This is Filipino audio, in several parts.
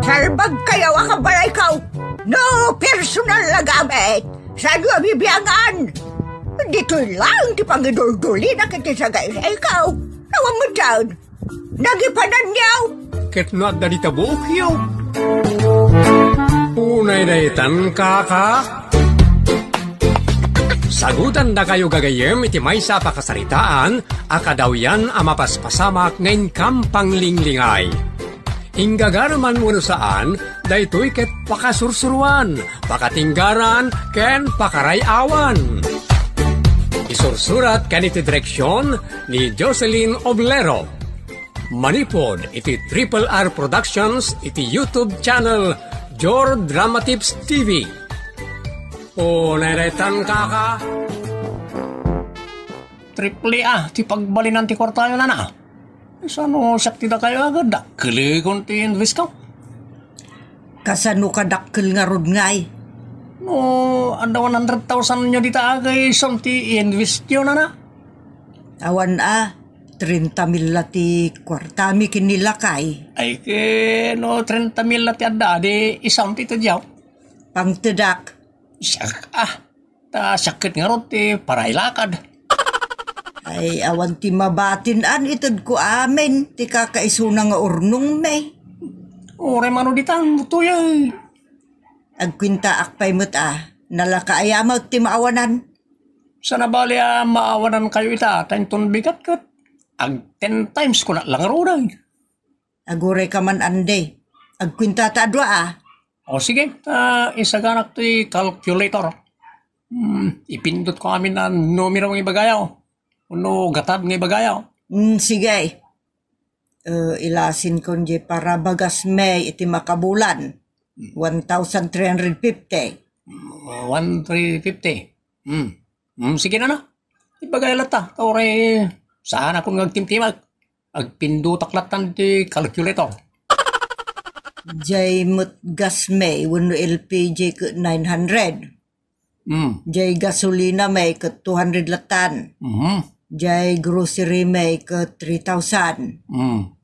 Salbag kayo akabalay ka. No personal na gamit. Saan nga bibiyangan? Dito lang ti pangidul-duli na kita sa gaya ikaw. Nawang mo dyan. Nagipanan niyaw. Ket no at dalita bukyo. Unay daytan kaka. Sagutan na kayo gagayem iti may sa pakasaritaan, akadaw yan amapaspasamak ngayon kampang linglingay. Ingagaraman mo saan, daytoy ket pakasursuruan, pakatinggaran, ken pakarayawan. Isursurat kaniti direksyon ni Jocelyn Oblero. Manipod iti Triple R Productions iti YouTube channel Jor Drama Tips TV. O nairetan kaka. Triple A, ti pagbalinan ti kwartayo na na. Sano sakti na kayo agad? Dakili kung ti invest ka? Kasano ka dakil nga rod ngay? No, anda 100,000 nyo dita agay som ti invest yun na na. Awan 30 mil ti kwartami kinilakay. Ay, no, 30 mil na ti adda, di isang ti ito diyaw. Pangtedak. Siyak, ta sakit nga ron ti parailakad. Ay, awan ti mabatinan itod ko amin. Ti kakaisuna nga urnong may. Ore mano ditang tuya. Agkwinta akpay mo't nalakaayamaw ti maawanan. Sana bali maawanan kayo ita, tanton bigat kat. Ag 10 times ko na lang roday. Agure ka man ande. Agkwinta ta adwa O sige, isaganak ti calculator. Ipindot ko amin na numero ng ibagayaw. Uno gatad ng ibagayaw. Sige. Ilasin ko nje para bagas may iti makabulan. 1,350. 1,350. Sige na. Ibagay lata. Tore, saan ako nagtimtimag? Agpindutak-latan ti calculator. Jay mut gas may wano LPG ke 900. Jay gasolina may ke 200 latan. Jay grocery may ke 3,000.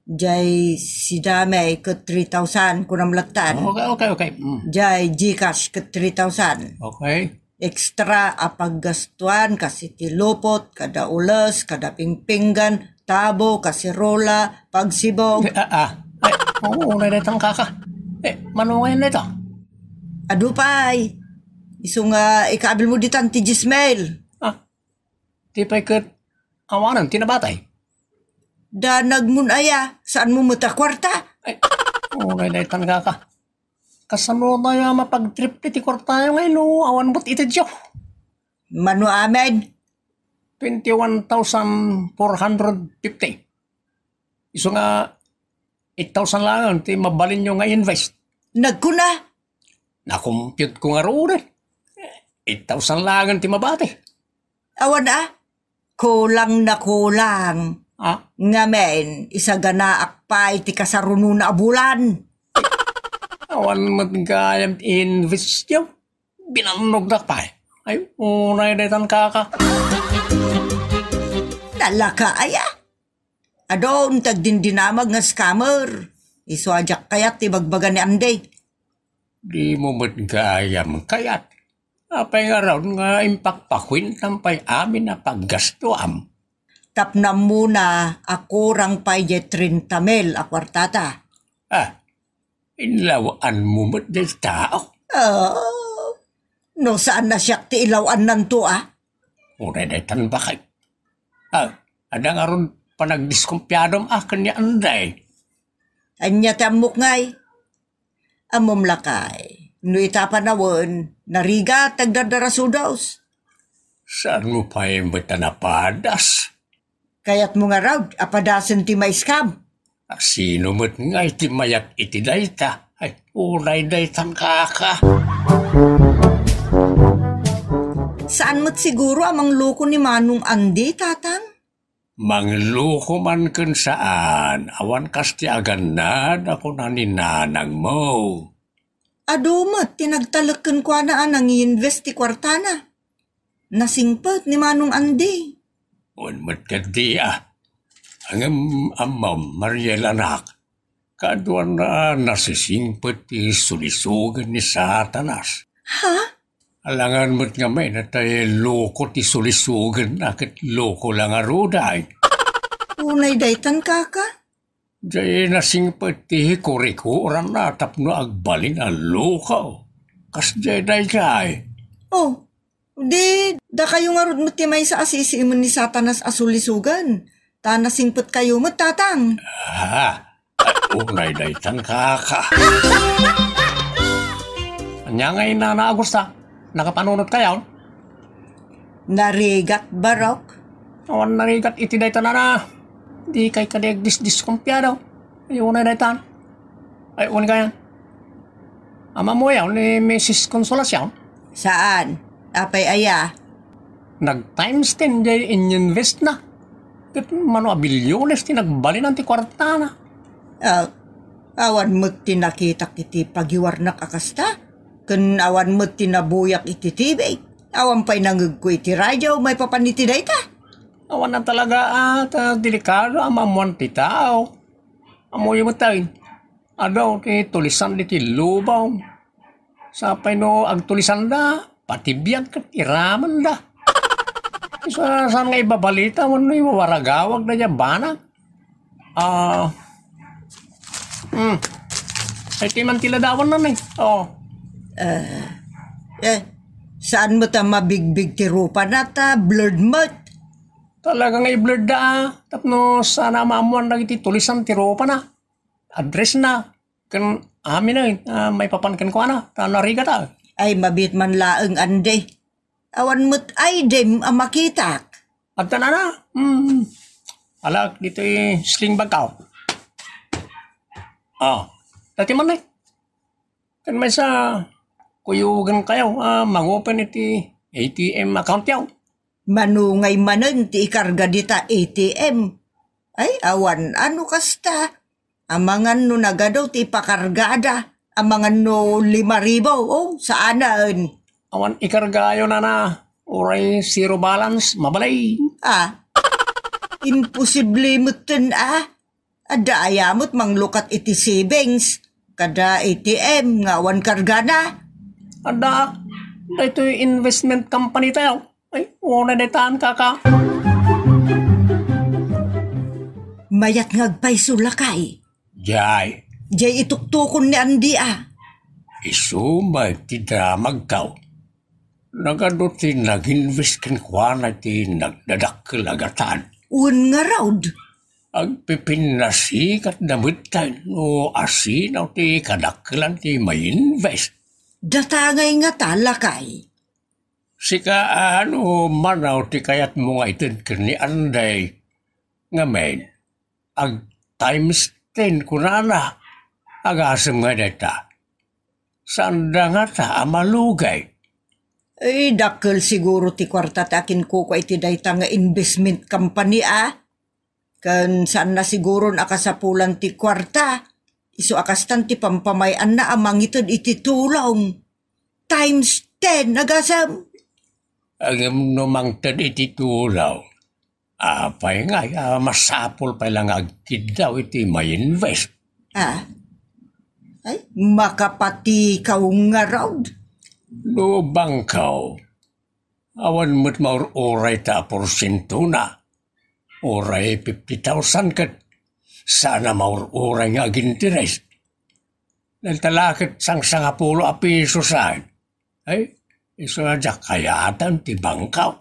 Jay sida may ke 3,000 kunam latan. Okay. Jay Gcash ke 3,000. Okay. Ekstra apaggastuan kasi tilopot, kada ulas, kada pingpinggan, tabo, kasirola, pagsibog. Oo, naitang kaka. Mano ngayon na ito? Adupay. Iso nga ikaabil mo ditan ti Gismail. Di pa'y kat awanan, tinabatay. Danag mun aya, saan mo muta kwarta? Oo, naitang kaka. Kasano tayo mapag-trip ti kwarta yung ngayon, awan mo't ito diyo. Mano amen? 21,450. Iso nga 8,000 lang, ti mabalin nyo nga invest. Nagkuna? Nakompute ko nga roon. 8,000 lang ti mabati. Awan kulang na kulang. Nga men, isa ganaak pa iti kasaruno na abulan. Awan magkayam invest nyo. Binanog na pa. Ay, unay na itan kaka. Talaka aya. Adon tagdindinamag nga scammer. Isuajak kayat tibagbaga ni Anday. Di mo magkayam kayat. Apay nga raw nga impakpakwin tampay amin na paggastuam. Tapnam muna ako rang pay 30 mil akwartata. Ilawaan mo mo't di tao. No saan na siyak ti ilawan nanto Unay na itan bakay. Ada nga ron panagdiskumpyadom akin ni Anday. Anya tamok ngay. Amom lakay. No itapanawon, nariga tagdadarasudaws. Saan mo pa yung bata napadas? Kaya't mo nga raw, apadasan ti may scam. Sino mo't nga iti mayak iti dayta? Ay, unay daytang kaka. Saan mo't siguro amang loko ni Manong Andi, tatang? Mangloko man kun saan, awan kasti aganad ako na ninanang mo. Adumat, tinagtalakan ko na ang i-invest ti kwartana. Nasingpat ni Manong Andi. Unmat ka di ang amam, Mariel anak. Kaduan na nasisingpet ti sulisugan ni Satanas. Ha? Alangan mo't nga may na tayo loko ti sulisugan na kat loko lang aruday. Unay daytan kaka? Jay nasingpet ti hikuri-kuran na tapno agbalin ang lokaw. Kas jay day. Oh, di, da kayo nga rod mo timay sa asisi mo ni Satanas asulisugan. Tanasingpet kayo mo, tatang. Unay daytan kaka. Anya ngay na Augusta, nakapanunod kayo? Narigat barok? Awan narigat iti daytan na. Di kay kadeg diskumpya daw. Ay unay daytan. Ay unay kayan. Ama mo yaw ni Mrs. Consolacion? Saan? Apay aya? Nag-times 10 jay in-invest na. Kat mano abilyones ti nagbalin ang ti kwarta na. Awan mo't tinakita iti pagiwarnak akasta. Kun awan mo't tinabuyak iti tibay. Awan pa'y nangag ko iti radyo, may papaniti dayta. Awan na talaga delikado amamuan ti tao. Amoy mo tayo. Adaw ti tulisan iti lubaw. Sapay no agtulisan da, pati biyag kat iraman da. Saan nga ibabalita mo no iwawaragawag na dyan banag? Ay timan tiladawan na eh. Saan mo ta mabigbig ti rupa na ta, blurred mo't? Talagang i-blurred da. Tapno sana maamuan na iti tulisan ti rupa na. Address na. Kan amin na may papankan ko na. Tanariga ta. Ay mabit man laeng ande. Awan mo't ay dem amakitak. At na. Alag dito sling bag ka. Dati man kan may sa kuyugan kayo, mag-open iti ATM account yaw. Manungay manen ti ikarga dita ATM. Ay awan ano kasta. Amangan no nagadaw ti pakargada. Amangan no 5,000. Saanan? Awan ikarga yun na. Oray zero balance, mabalay. Imposible mo ten Ada ayamot manglukat iti savings. Kada ATM nga awan karga na. Ada, ito investment company tayo. Ay, una detaan kaka. Mayat ngagpay sulakay. Jay. Jay ituktukon ni Andi Isumay ti dramag kao. Nagadot ti nag-invest kan kwa na ti nagdadakkel agatan. Un nga raud. Agpipinasi kat damit tayo no asin o ti kadakkelan ti may invest. Datangay nga talakay. Sika manaw ti kayat mo nga itin ni Anday nga men. Ag times 10 kunana. Agasam nga data. Sanda nga ta amalugay. Ay dakkel siguro ti kwarta takin ko iti dayta nga investment company Kan saan na siguro nakasapulan ti kwarta. Isu akastan ti pampamayan na amang itod iti tulong. Times 10 agasam. Agam numang tad iti tulaw. Apay nga, masapol pa lang agkid daw iti may invest. Ay, makapati kaw nga raud. No bangkaw. Awan mo't maur-oray ta porsyento na. Oray 50,000 kat. Sana maur-oray nga aginteres. Nagtalakit sang 10 piso saan. Ay, iso na dyak kayatan ti bangkaw.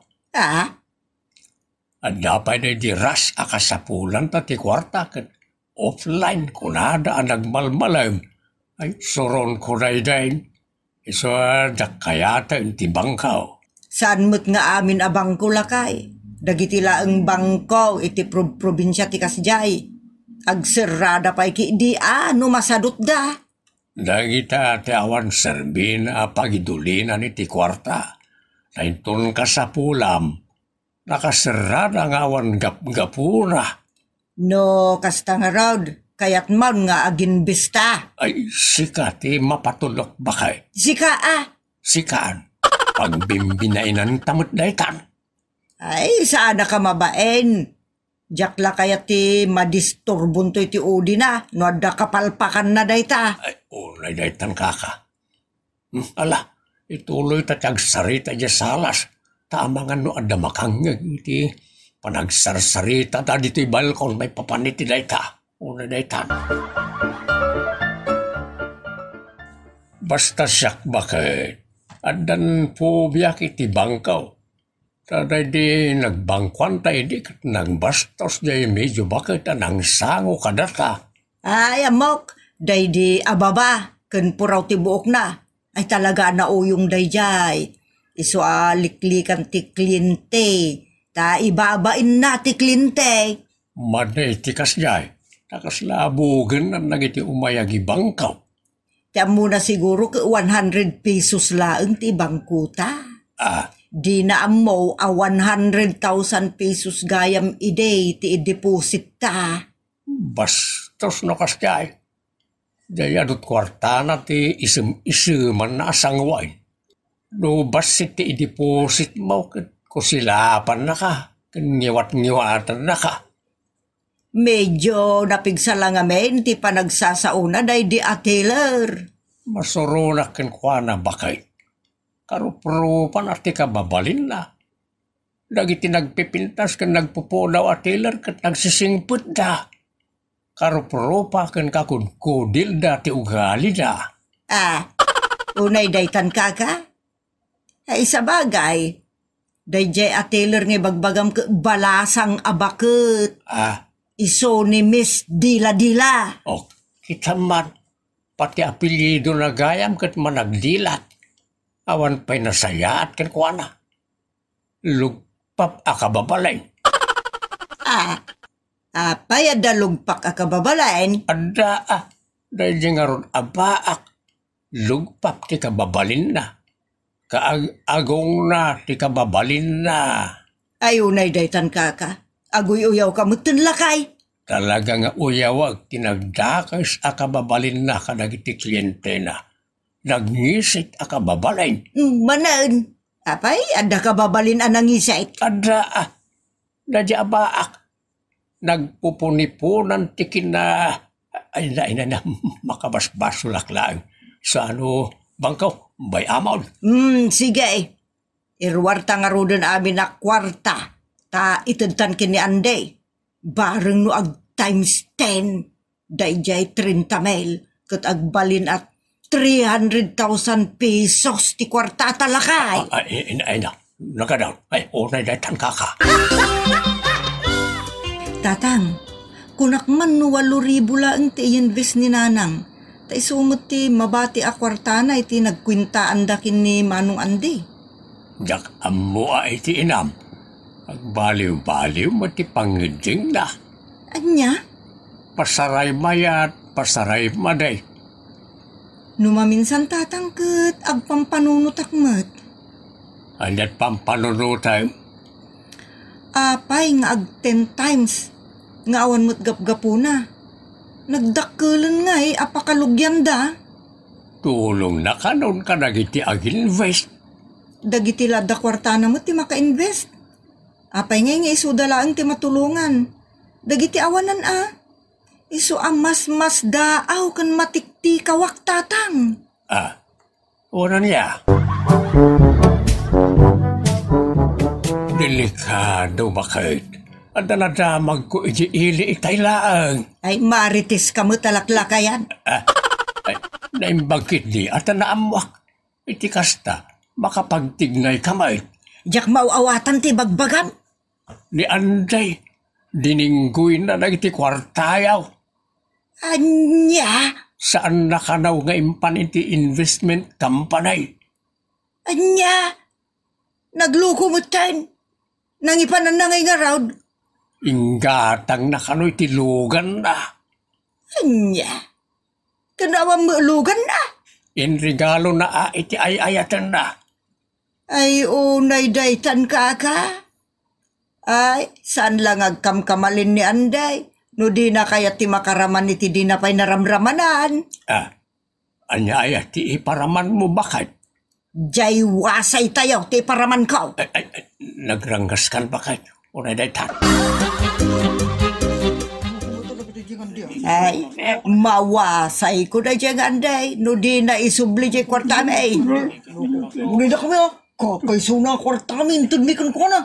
At dapat na diras akasapulan ta ti kwarta kat. Offline kunada ang nagmalmalam. Ay, suron ko na idain. Iso na dyak kayatan ti bangkaw. Saan mo't nga amin abangko lakay? Dagiti laeng bangko iti probinsya ti Kasjay. Agserrada pa iki di no masadot da. Dagita ti awan serbin pagidulinan iti kwarta. Naintun ka sa pulam. Nakaserrada nga awan gapuna. No, kasta nga raud. Kayat man nga agin bista. Ay, sika ti mapatulok bakay. Sika Sikaan. Pagbimbinainan tamot daytan. Ay, saan ka mabaen? Jakla kaya ti madisturbon to iti udi na. No adda kapalpakan na dayta. Ay, ulay daytan kaka. Ala, ituloy tatagsarita dya salas. Tamangan no adda makangag iti panagsarsarita ta dito'y balkon may papaniti dayta. Ulay daytan. Basta siyak bakit. Adan po biyak iti bangkaw. Taday di nagbangkwan tayo di kat nagbastos di medyo bakit nang sango kadat ka. Ay, amok. Day di ababa. Ken puraw ti buok na. Ay talaga na uyong day jay. Iso aliklikan ti klinte. Ta ibabain na ti klinte. Maday ti kasjay. Nakaslabugan na nagiti umayagi bangkaw. Kaya muna siguro ke 100 pesos laeng ti bangkuta. Di na mo 100,000 pesos gayam ide ti deposit ta. Bastos no kasjay. Daya dut kwartana ti isem-iseman na asangwain. No basit ti deposit mo kusilapan na ka. Kaniwat-niwatan na ka. Medyo napigsa lang amen ti panagsasauna day di ateler. Masurunak ken kwa na bakay. Karuprupan at ti kababalin na. Dagiti nagpipintas ken nagpupudaw ateler ket nagsisingput da. Karuprupa ken kakudkudil da ti ugali da. Unay daytan kaka? Ay sa bagay. Day jay ateler nga bagbagam ke balasang abakit. Iso ni Miss Dila-Dila. Kita man, pati apelyido na gayam kat managdilat. Awan pa'y nasayaat kan kuana. Lugpap akababalay. Apay ada lugpak akababalain? Ada dahil nga ron abaak. Lugpap ti kababalin na. Kaagong na ti kababalin na. Ayunay daytan kaka. Agoy-uyaw ka mutin lakay. Talaga nga uyawag, tinagdakas akababalin na kadagiti kliyente na. Nagngisit akababalin. Manaan. Apay, ada kababalin anang ngisit? Ada Dadya abaak. Nagpupunipunan tikin na ay na makabasbasulak lang. Sa bangkaw, bay amaw. Sige. Irwarta nga rodan amin na kwarta. Ta itadtan kini Anday. Bareng no ag times 10. Dayjay 30 mil. Kat agbalin at 300,000 pesos ti kwarta talakay. Ay na. Nagadaw. Ay, unay daytan kaka. Tatang, kunak man no 8,000 lang ti invest ni nanang. Ta isumot ti mabati a kwartana iti nagkwintaan dakin ni Manong Anday. Jak ammo ay ti inam. Agbaliw-baliw mati pangidjing na. Anya? Pasaray mayat, pasaray maday. Numaminsan tatang ket agpampanunutak met. Anyat pampanunutay. Apay nga ag 10 times. Nga awan mo't gapgapuna. Nagdakkelan nga apakalugyan da. Tulong na kanon ka nagiti ag-invest. Dagiti lada kwartana mo ti maka-invest. Apay nga isudalaang ti matulungan. Dagiti awanan Isu mas daaw kan matikti kawak tatang. Wala niya. Delikado bakit? At naladamag ko ili itay laang. Ay maritis ka mo talaklakayan. Naimbagkit di at naamuak. Iti kasta, makapagtignay kamay. Diyak mauawatan ti bagbagam. Ni Anday, diningguy na nagiti kwartayaw. Anya? Saan nakanaw nga impan iti investment company? Anya? Nagluko mo tayo. Nangipanan na ngay nga raud. Inggatang nakanoy ti lugan na. Anya? Kanawang lugan na? Inregalo na iti ayayatan na. Ay unay daytan kaka. Ay, saan lang agkamkamalin ni Anday? No di na kaya ti makaraman iti di na pa'y naramramanan. Anya ay ti iparaman mo bakit? Jay wasay tayo ti iparaman ko. Nagranggas kan bakit? Unay daytan. Ay, mawasay ko na dyan anday. No di na isubli dyan kwarta may. Muli na kami kakaiso na kwarta may. Tudmikan ko na.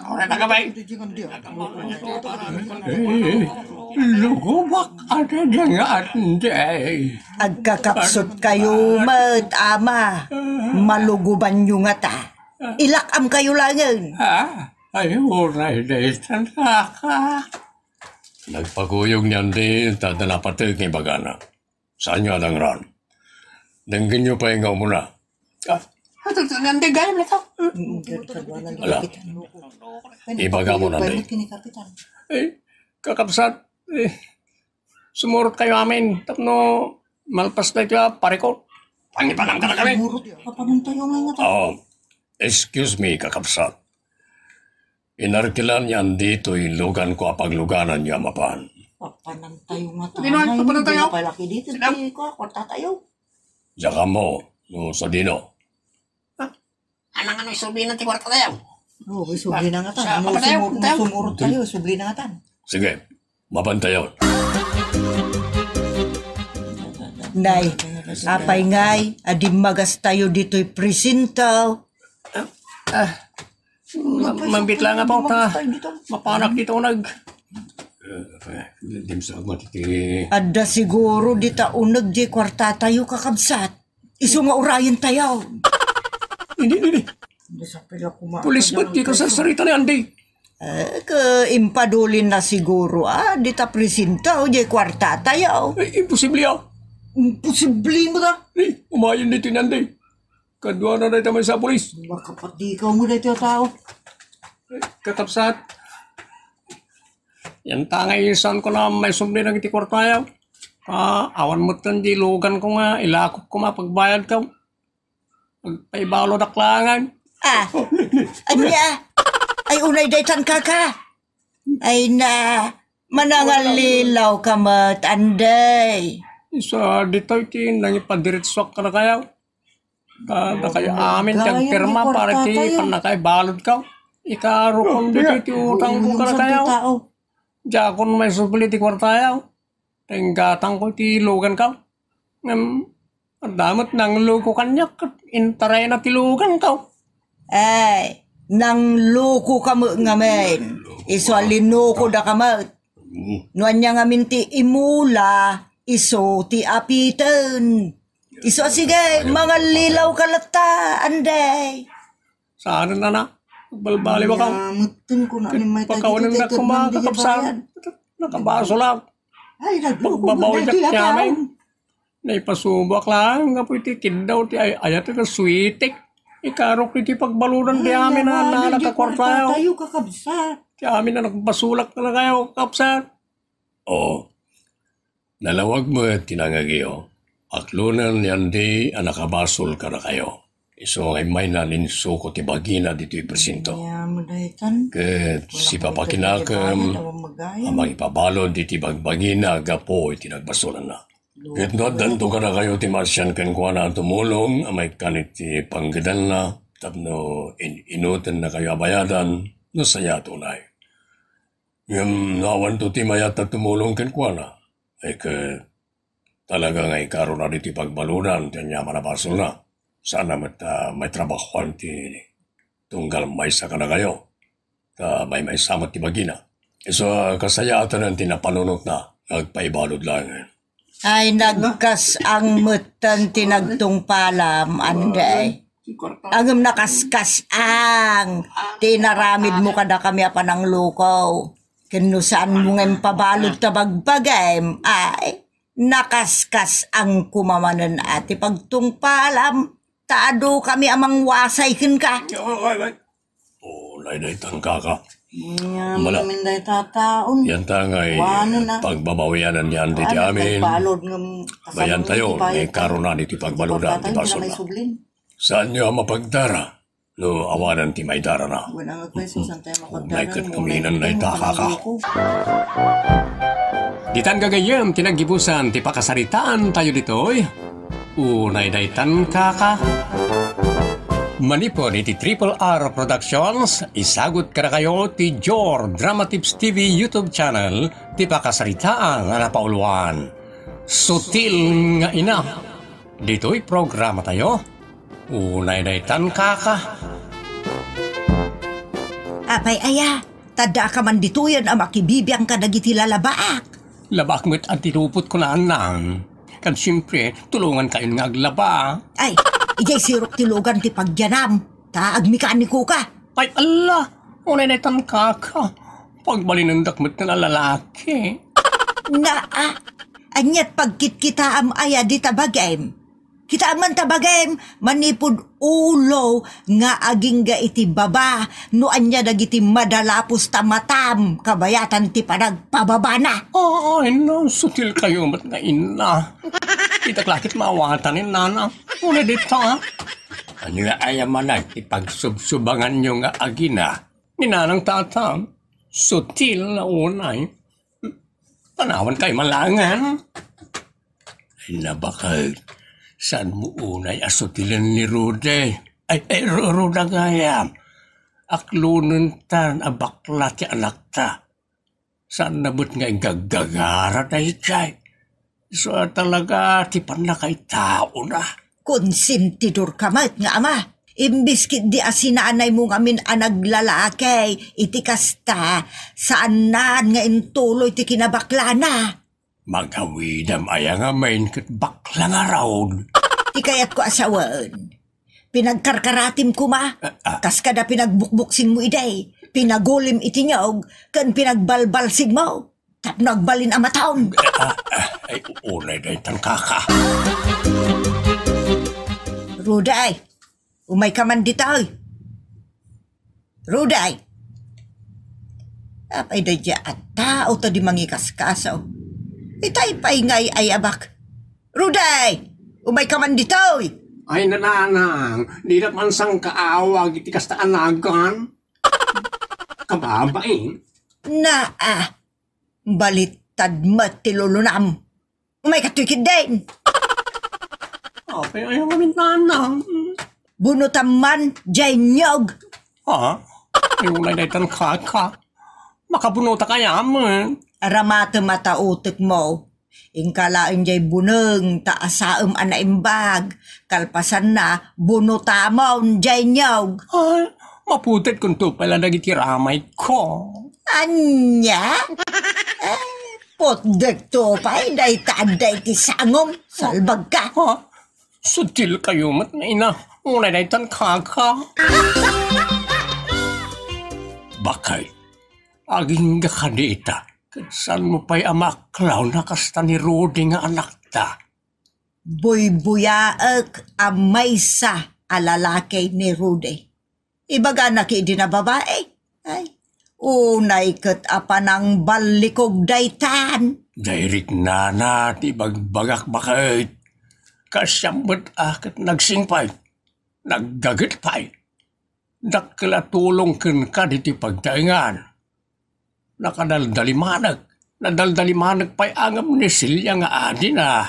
Lugubak ada dyan anday. Agkakapsot kayo mat ama. Maluguban nyo nga ta. Ilakam kayo langan. Ay, oray daytan ka. Nagpaguyog niyan din, tadanapatig ni Bagana. Saan niyo adang ron? Denggan niyo pa yung muna. Nanti gaya mo ito. Ala, ibaga mo na din. Kakapsat, sumurot kayo amin. Tapno, malpas na ito, pare ko. Pangipanam ka na kami. Excuse me, kakapsat. Inarkilan yan dito ilugan ko apagluganan niya mapan. Papanang tayo nga tayo. Papanang tayo? Palaki dito. Hindi ko, kwarta tayo. Diyan mo, no, sa dino. Anang subli na ti kwarta tayo. Oo, subli na nga tan. Sumurot tayo, subli na nga tan. Sige, mabantayon. Nay, apay ngay, adim magas tayo dito'y presintaw. Mambit lang nga po ta. Mapanak dito nag. Dimsa matiti. Ada siguro dita unag di kwarta tayo kakabsat. Iso nga urayan tayo. Hindi. Pulis ba't di ka sa sarita ni Andy? Impadulin na siguro dita presintaw di kwarta tayo. Imposible Imposible mo ta. Umayon dito ni Andy. Kadwa na tayo sa pulis. Makapati ikaw mo dito tao. Katapsat. Yan tangay isan ko na may sumli ng itikor tayo. Awan mo di lugan ko nga. Ilakop ko pagbayad ka. Pagpaibalo daklangan. Anya. Ay unay daytan kaka. Ay na. Manangalilaw ka mat anday. Isa dito iti nangipadiritswak ka na kayo. Na kayo amin tiyang pirma para ti panakay balod ka. Ikarukon dito iti utang ko ka na kayo. Diya kung may subli ti kwartayaw. Tenggatang ko ti lugan ka. Damat nang luko kanyak. Intaray na ti lugan ka. Ay, nang luko ka mo ngamen. Iso alinuko da ka mo. Nuan niya ngamin ti imula. Iso ti apitan. Iso sige, mga lilaw kalata, anday. Saan na? Balbali ba ka? Mutun ko na ni may pagkawanan na kumakakapsan. Nakabaso lang. Ay, pagbabawid at yamin. Naipasubak lang. Nga po iti kindaw ti ayat ito sweetik. Ikarok iti pagbalunan ti amin na nakakwartayo. Tayo kakabsa. Ti amin na nakapasulak na kayo kakabsa. Oo. Nalawag mo tinangagiyo. Aklunan yan di nakabasol ka na kayo. Iso ay may nalinso ko ti bagina dito'y presinto. Ket si papakinakam amang ipabalon diti bagbagina gapo iti nagbasolan na. Ket nadanto ka na kayo ti Marcian ken kuha na tumulong amay kanit ti panggadan na tapno inutan na kayo abayadan no saya tunay. Ngam nawan to ti mayat at tumulong ken kuha na. Ay ket talaga nga ikaroon na dito pagbalunan, tiyan niya manabasol na. Sana may trabahoan ti tunggal may sa ka na kayo. May samat ti bagina. So, kasayatan ang tinapanunot na, nagpaibalod lang. Ay, nagkas ang mutan tinagtong palam, anday. Ang nakaskas ang tinaramid mo kada kami apan ang lukaw. Kinusaan mo ngayon pabalod tabagbagay, ay, nakaskas ang kumamanan ati pagtungpalam. Taado kami amang wasaykin ka. Lay tangka ka. Mala. Yan tangay pagbabawianan yan diti amin. Bayan tayo, may karonan iti pagbaludan ti baso na. Saan nyo mapagdara? No, awanan ti may dara na. May katkuminan na itakaka. Ditan gagayam, tinaggibusan, ti pakasaritaan tayo ditoy. Unay daytan kaka. Manipod iti Triple R Productions, isagot kada kayo ti Jor Drama Tips TV YouTube channel, ti pakasaritaan na napauluan. Sutil nga ina. Dito'y programa tayo. Unay daytan kaka. Apay aya, tada ka man dituyan ang makibibiyang ka dagiti lalabaak. Labak mo't at tinupot ko na anang. Kan siyempre, tulungan kayo nga aglaba. Ay, ijay sirok tilugan ti pagyanam. Taag mekaniko ka. Ay, ala! Unay na itan kaka. Pagbalinandak mo't na lalaki. Anyat pagkit kita am aya di tabagem. Kita man tabagem, manipod ulo nga aging ga iti baba, no anya dagiti madalapos tamatam, kabayatan ti panagpababa na. Ay, no, sutil kayo mat nga ina. Itaklakit maawatan ni nana. Una dito ha. Ano nga ayaman na ipagsubsubangan nyo nga agina. Ni nanang tatang. Sutil na unay. Panawan kayo malangan. Ay nabakal. Saan mo unay asutilan ni Rude? Ay, Ruda gayam. Aklunan tan abakla ti anak ta. Saan nabot nga gagagara na itay? So talaga ti panakay tao na. Konsentidor ka mat nga ama. Imbis kit di asinanay mo ngamin anag lalaki, iti kasta, saan na nga intuloy ti kinabakla na. Magawidam aya nga main kat bakla nga raon. Ti kayat ko asawaan. Pinagkarkaratim ko ma, kas kada pinagbukbuksing mo iday, pinagulim iti nyog, kan pinagbalbalsig mo, tap nagbalin ang mataon. Ay, unay na itang kaka. Ruday, umay ka man ditoy. Ruday. Apay da dya at tao to di mangikaskasaw. Itay pa'y ngay ay abak. Ruday! Umay ka man ditoy! Ay nananang, di naman sang kaawag iti kasta anagan. Kababain. Balitad matilulunam. Umay ka tukid din. Ay, ayaw kami nanang. Bunutam man, jay nyog. Ha? Yung na daytan kaka. Makabunuta kaya man. Aramata matautik mo. Ingkalaang jay buneng, taasaam anaimbag. Kalpasan na, bunutamon, jay nyog. Ay, maputit kung to pala nagitiramay ko. Anya? Potdek to pa'y day taday ti sangom. Salbag ka. Ha? Sutil kayo mat na ina. Una daytan kaka. Bakay, aging gakadita. Saan mo pa'y amaklaw na kasta ni Rudy nga anak ta? Buy-buyaak amay sa alalaki ni Rudy. Ibaga na ki di na babae. Ay, unay kat apanang balikog daytan. Dairik na ti bagbagak bakit. Kasyambot akat nagsingpay. Naggagit pa'y. Nakalatulong ken ka diti pagtaingan. Nakadaldalimanag. Nadaldalimanag pa'y angam ni Silya nga adi na.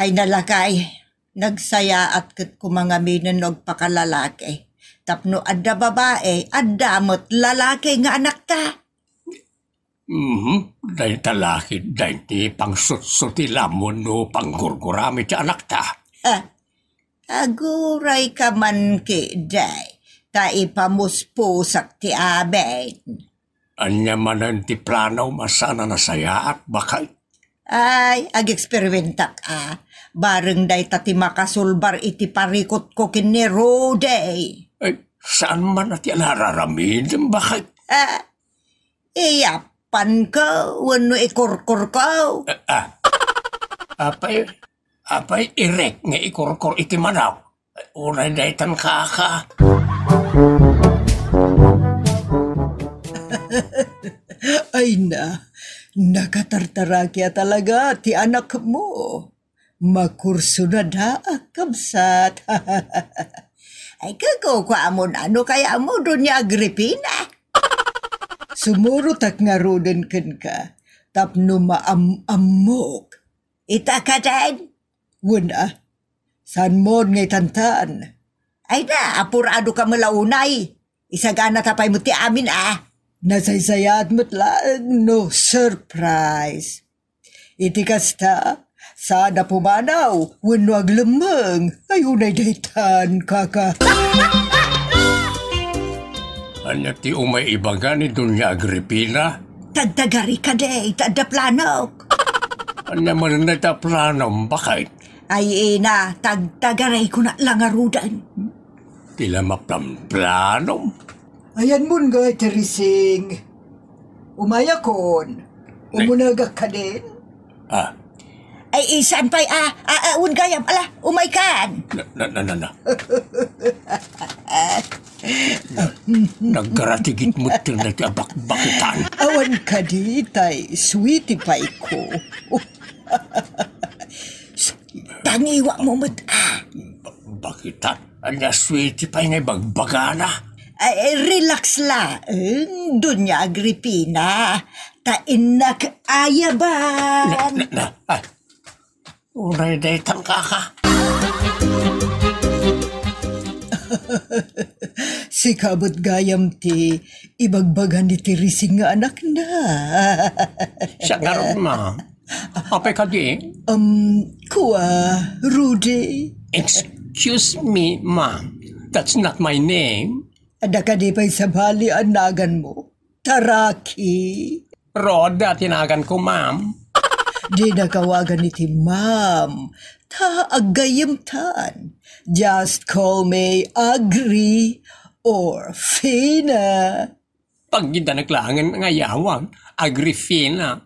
Ay nalakay, nagsaya at kat kumangaminan og pakalalaki. Tapno adda babae, adda mo't lalaki nga anak ta. Dahil talaki, dahil ti pangsuti lamon no panggurgurami ti anak ta. Aguray ka man ki, day. Ta ipamuspusak ti aben. Anya manan ti planaw masana na saya at bakay. Ay, ag-eksperimentak bareng day tati makasulbar iti parikot ko kini Rudy. Ay, saan man natin nararamid? Bakit? Iyapan ko, wano ikurkur ko. Apay irek nga ikurkur iti manaw. Unay daytan kaka. Ay nakatartarakya talaga ti anak mo. Makurso na da, kamsat. Ay kako ko amon ano kaya mo doon niya Agripina. Sumurot nga roden ken ka. Tapno maamok. Ita ka din. Wala. San mo ngay tantan. Ay na, apurado ka malaunay. Isagana tapay mo ti amin Nasaysayat mo't lang, no surprise. Iti kasta, sana pumanaw, wano aglamang, ayunay daytan, kaka. Anya ti umay ibaga ni Doña Agripina? Tagtagari ka day, tada plano. Anya man na ta plano, bakit? Ay ina, tagtagaray ko na lang arudan. Tila maplamplano. Ayan mo nga, Teresing. Umaya kon. Umunagak ka din. Ay, isan pa'y un gayam. Ala, umay kan. Nagkaratigit mo na bakbakitan. Awan ka di, tay. Sweetie pa'y ko. Tangiwa mo mo't Bakitan? Anya sweetie pa'y ngay bagbagana. Ay, relax lang, Doña Agripina. Tainak ayaban. Unay daytan kaka. Si kabot gayam ti ibagbagan ni Teresing nga anak na. Siya nga rin, ma. Apay ka di? Kuwa, Rudy. Excuse me, ma'am. That's not my name. Ada ka di pa'y sabali anagan mo. Taraki. Roda, tinagan ko, ma'am. Di nakawagan iti ma'am. Taagayam tan. Just call me Agri or Fina. Pag gida naglangan nga yawang, Agrifina.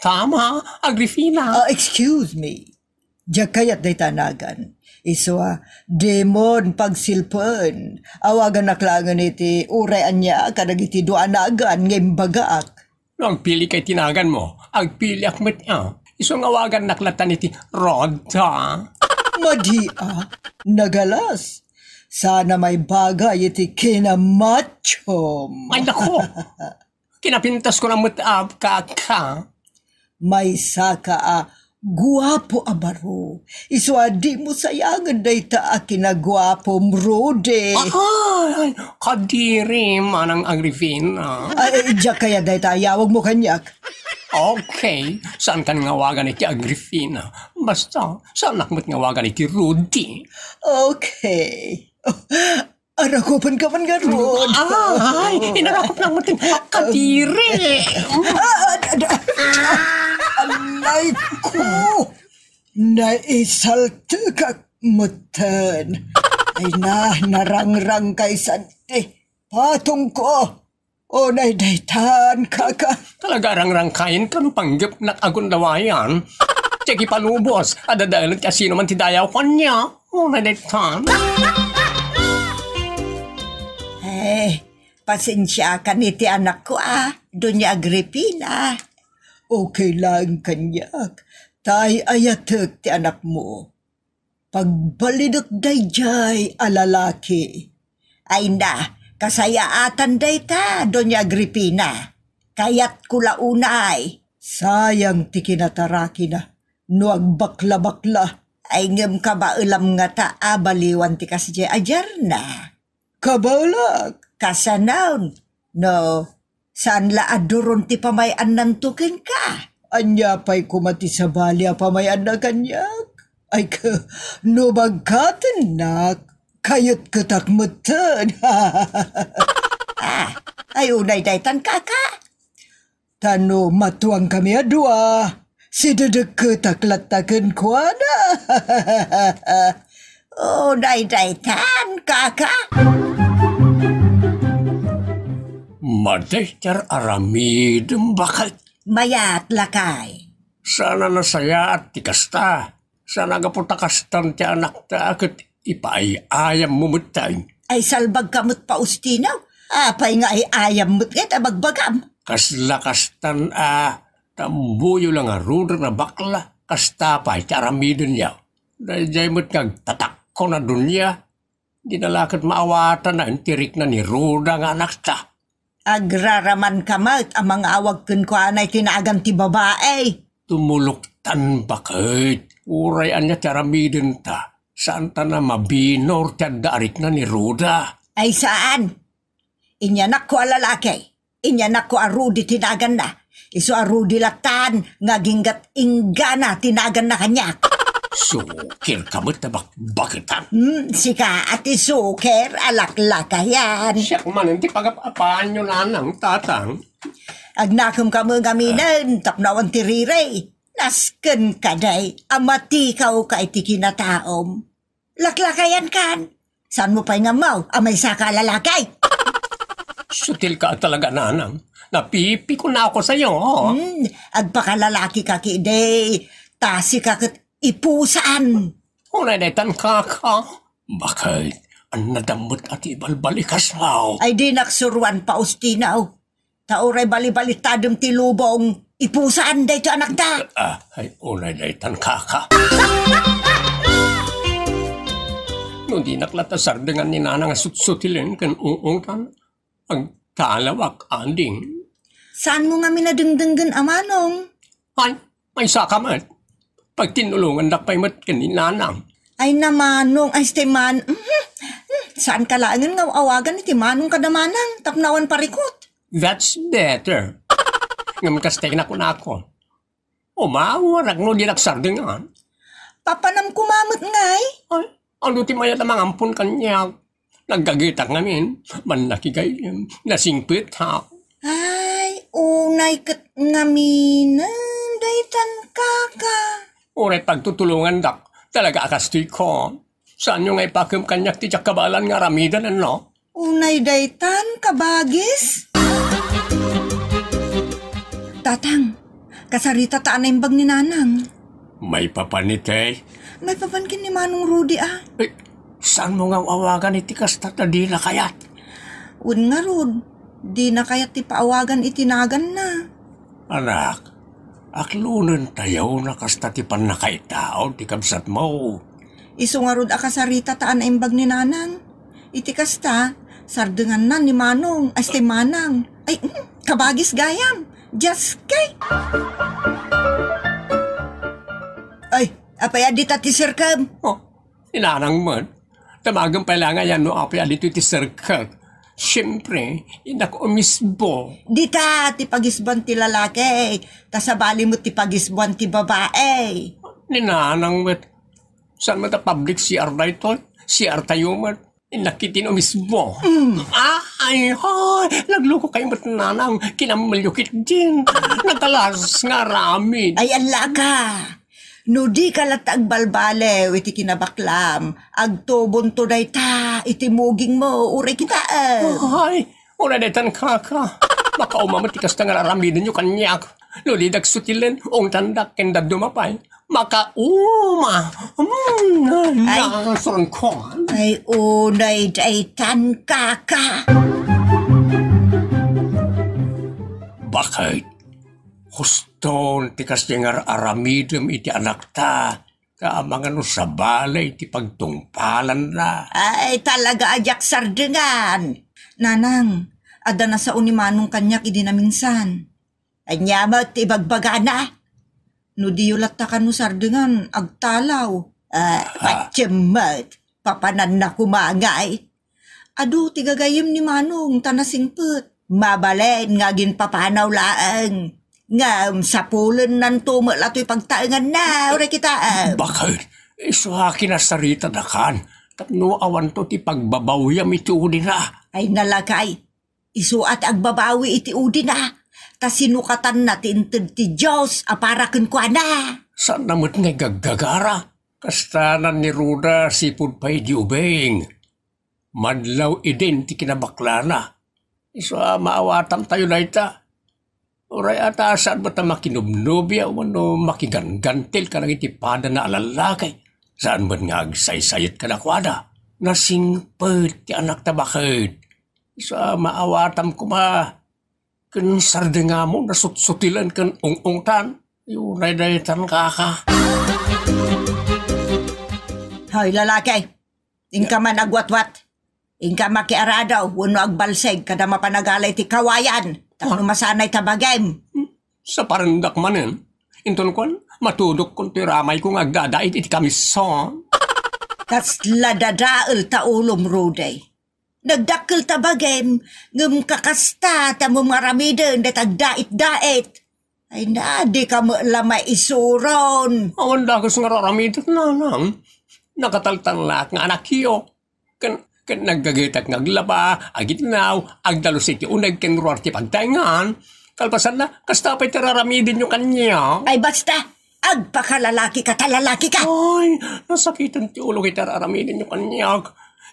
Tama, Agrifina. Excuse me. Diya kaya't day tanagan. Iswa, demon pagsilpon. Awagan naklangan iti urayan niya, kadag iti doanagan, ngayon bagaak. Ang pili kay tinagan mo, agpili akmet Iso nga awagan naklatan iti Roda. Madia, nagalas. Sana may bagay iti kinamachom. Ay nako, kinapintas ko ng mutab kaka. May saka guwapo abaro. Iswadi mo sayangan day ta kinagwapo mrode. Ay, kadiri manang Agrifina. Ay, diya kaya day ta, yawag mo kanyak. Okay, saan kan ngawagan iti Agrifina? Basta, saan nakmat ngawagan iti Rudy? Okay. Arakopan ka man garon. Ay, inarakop lang matin. Kadiri. Alay ko. Naisalte ka mutan. Ay narangrang kay sante. Patong ko. O naidaytan kaka. Talaga rangrangkain ka no panggap na agundawayan. Tsaki palubos. Adadalan kasi naman tidayaw kanya. O naidaytan. Pasensya ka niti anak ko Doña Agripina. Okay lang kanyak. Tay ayatek ti anak mo. Pagbalidot dayjay alalaki. Ay na, kasayaatan day ta, Doña Agripina. Kayat kulaunay. Sayang ti kinataraki na. No agbakla-bakla. Ay ngem ka ba ulam nga ta baliwan ti kasjay ajar na. Kabalak. Kasanaw. No, saan la aduron ti pamayan ng tukin ka? Anya pa'y kumati sa balya pamayan na kanyak. Ay ka, no bagkatan nak, kayot katakmutan. Ay unay daytan kaka. Tano matuang kami adwa. Sidadag kataklatakan ko na. Unay daytan kaka. Madaytar aramidem bakit? Mayat lakay. Sana nasaya at tikasta. Sana gapunta kastan ti anak ta akit ipaayayam mumutay. Ay salbag kamot pa ustinaw. Apay nga ay ayam mut ket abagbagam. Kasla kastan tambuyo lang aruda na bakla. Kasta pa ti aramidem niya. Dahil mo't tatak ko na dunya. Di nalakit maawatan na intirik na ni Ruda nga anak ta. Agraraman kamat ang mga awag kun ko anay tinagan ti babae. Tumuluktan bakit? Urayan niya taramidin ta. Saan ta na mabinor tiyadaarik na ni Ruda? Ay saan? Inyanak ko a lalaki. Inyanak ko a Rudy tinagan na. Iso a Rudy latan, ngaginggat ingana tinagan na kanyak. Sukir ka mo't bakitan. Sika ati suker, alaklaka yan. Siyak man, hindi pag-apaan nyo na ng tatang. Agnakam ka mo gaminan, tapnawan tirire. Nasken ka day, amati ka o ka iti kinataom. Laklakayan kan. Saan mo pa'y ngamaw, amay saka lalakay? Sutil ka talaga, nanang. Napipi ko na ako sa'yo. Oh. Agpakalalaki ka kiday, tasi ka kat ipusaan. Unay detan ka. Bakit? Ang nadamot at ibalbalikas mo. Ay di naksuruan pa ustinaw. Tauray bali-balitadong tilubong, ipusaan day to anak da. Ay unay detan ka. No di naklatasar dengan ni nanang sutsutilin kan uungkan. Ang talawak anding. Saan mo nga minadengdenggan amanong? Ay, may saka man. Pag tinulungan na pa'y mat kaninanang. Ay namanong, ay stiman. Saan ka laangan nga awagan iti manong kadamanang, tapnawan parikot. That's better. Ngam kastay na ko na ako. Umawarag no di nagsardingan. Papanam kumamot ngay. Ay, ano ti mayat ang mga ampun kanya. Naggagitak namin. Man nakigay nasingpit ha. Ay, unay kat ngaminan, daytan kaka. Uray pagtutulungan dak, talaga akastoy ko. Saan nyo nga ipakim kanyak ti kabalan nga ramidan ano? Unay daytan kabagis. Tatang, kasarita taan na imbag ni nanang. May papanite. May papankin ni Manong Rudy ah. Eh, saan mo nga awagan iti kastata di na kayat? Un nga Rod, di na kayat ti paawagan itinagan na. Anak, aklunan tayo na kasta ti panakaitao ti kabsat mo. Iso nga Rod akasarita taan na imbag ni nanang. Iti kasta, sardengan na ni Manong, as ti Manang. Ay, kabagis gayam. Just kay. Ay, apay adita ti sirkam. Oh, inanang man. Tamagang pala nga yan no apay alito ti sirkag. Siyempre, inako umisbo. Dita, ti pagisban ti lalaki. Tasabali mo ti pagisban ti babae. Ninanang mat. Saan mo ta public CR na ito? CR tayo mat. Inakitin umisbo. Ay, nagluko kayo mat nanang. Kinamalyukit din. Nagkalas nga ramin. Ay, ala ka. No di ka latag balbale, iti kinabaklam. Agtobon to day ta, iti muging mo, uray kita. Ay, una detan kaka. Baka umamatikas na nga ramidan nyo kanyak. Luli dagsutilen, ong tandak kenda dumapay. Makauma. Nason ko. Ay, unay daytan kaka. Bakit? Huston, tikas nga aramidem iti anak ta. Kaamang ano sa balay, iti pagtungpalan na. Ay, talaga ajak sardengan. Nanang, ada na sa unimanong kanyak idi na minsan. Ay nyamat, ibagbaga na. No di ulat ta kanu sardengan, agtalaw. Patyamat, papanan na kumangay. Adu, tigagayim ni Manong, tanasingput. Mabalen, ngagin papanaw laang. Nga, sa pulen nan tumala to'y pagtaangan na, uray kita. Bakit? Iso akin na sarita na kan. Tapno awan to ti pagbabawiyam iti udi na. Ay nalakay, iso at agbabawi iti udi na. Ta sinukatan natin ti Diyos, aparakan ko na. Saan namot nga gaggagara? Kastanan ni Ruda sipod pa'y di ubeng. Madlaw idin ti kinabaklana. Iso maawatan tayo na ita. Oray ata saan ba ta makinubnubya o ano makigangantil ka ng itipada na alalakay? Saan ba nga agsaysayit ka na kwada? Nasingpet ti anak ta bakit? Sa maawatam ko ma, kansarde nga mo nasutsutilan kan ung-ungtan. Yung raydayitan kaka. Hoy lalaki, ingka man agwat-wat. Ingka makiaradaw, wano agbalseg, kada mapanagalay ti kawayan. Tapos masanay tabagem. Sa parandak manin, inton kon, matudok kon ti ramay kong agdadait iti kamison. Tas ladadaal ta ulom Ruday. Nagdakkel ta bagem, ngem kakasta ta mo maramiden datag dait-dait. Ay na, di ka lamay isuron. Awan dagos nga raramidot na lang. Nakataltalak nga anak iyo. Kan naggagitag ngaglaba, agitnaw, agdalos iti unag ken ruar ti pagtaingan. Kalpasan na, kastapay ti raramidin yung kanya. Ay basta, agpakalalaki ka, talalaki ka. Ay, nasakitan ti ulo kita raramidin yung kanya.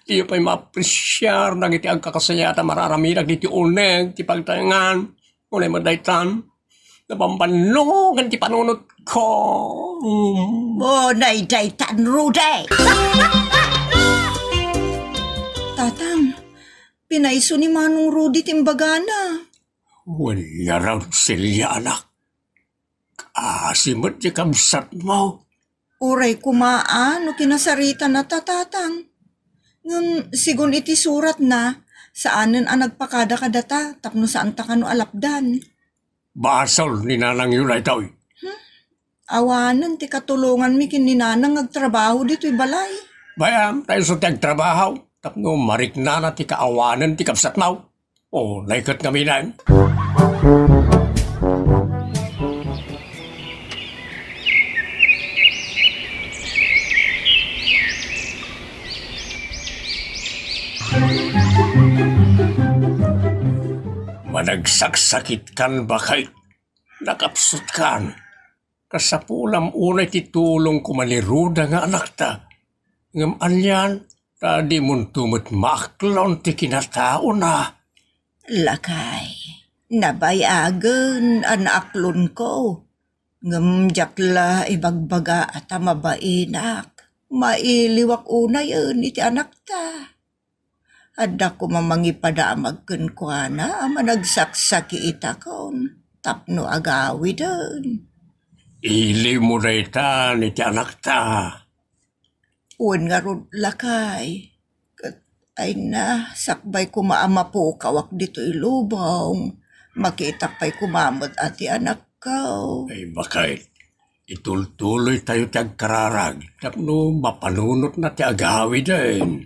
Tiyo pa'y ma-apresyar, nagiti agkakasayata mararamidag ti unag, ti pagtaingan. Unay madaytan. Napambanungan ti panunot ko. Bonay daytan, Ruday. Tatang, pinaiso ni Manong Rudy timbagana. Wala raw silya, anak. Kasimot di kamsat mo. Uray kumaan o kinasarita na tatang. Ngam sigun iti surat na, saanen ang nagpakada kadata, tapno saan ta kano alapdan. Basol ni nanang yun ay tao'y. Awanan ti katulungan mi kin ni nanang agtrabaho dito'y balay. Bayam, tayo sa tagtrabaho. Tapno marik na ti kaawanan ti kapsat mo. O, laikot kami na. Managsaksakit kan bakay. Nakapsot kan. Kasapulam unay titulong kumaliruda nga anak ta. Ngam alyan, tadi mun tumut maklon ti kinatao na. Lakay, nabayagan an aklon ko. Ngam jakla ibagbaga at mabainak. Mailiwak unay yun iti anak ta. Adda ko mamangipadamag kun kwa na managsaksaki itakon. Tapno agawi dun. Ili mo na ita ni ti anak ta. Uwan nga ron lakay. Ay na, sakbay kumaama po kawak dito ilubong. Makita pa'y kumamot ati anak ko. Ay bakay, itultuloy tayo ti agkararag. Tapno mapanunot na ti agawi din.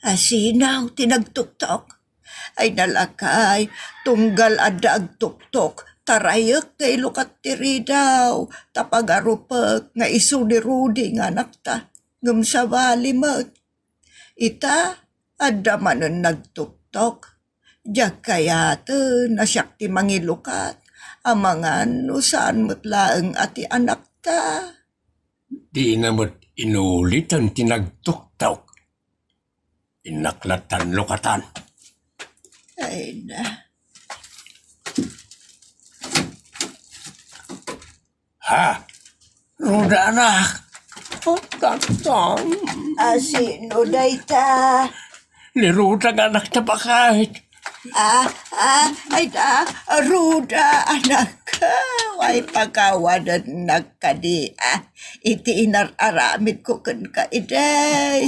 Asinaw, tinagtuktok. Ay nalakay, tunggal adda agtuktok. Tarayek kay lukat tiri daw. Tapagarupag nga iso ni Rudy nga anak ta. Ngam sa bali mat. Ita, adda manon nagtuktok. Diyak kayate na siyak ti mangilukat. Amangan no saan mo't laeng ati anak ta. Di na mo't inulit ang tinagtuktok. Inaklatan lukatan. Ay na. Ha? Ruda anak. O tatang. Sino day ta? Ni Ruda nga anak na bakit. Ruda anak ka. Way pagkawanan nagkadi. Iti inararamid ko kan ka iday.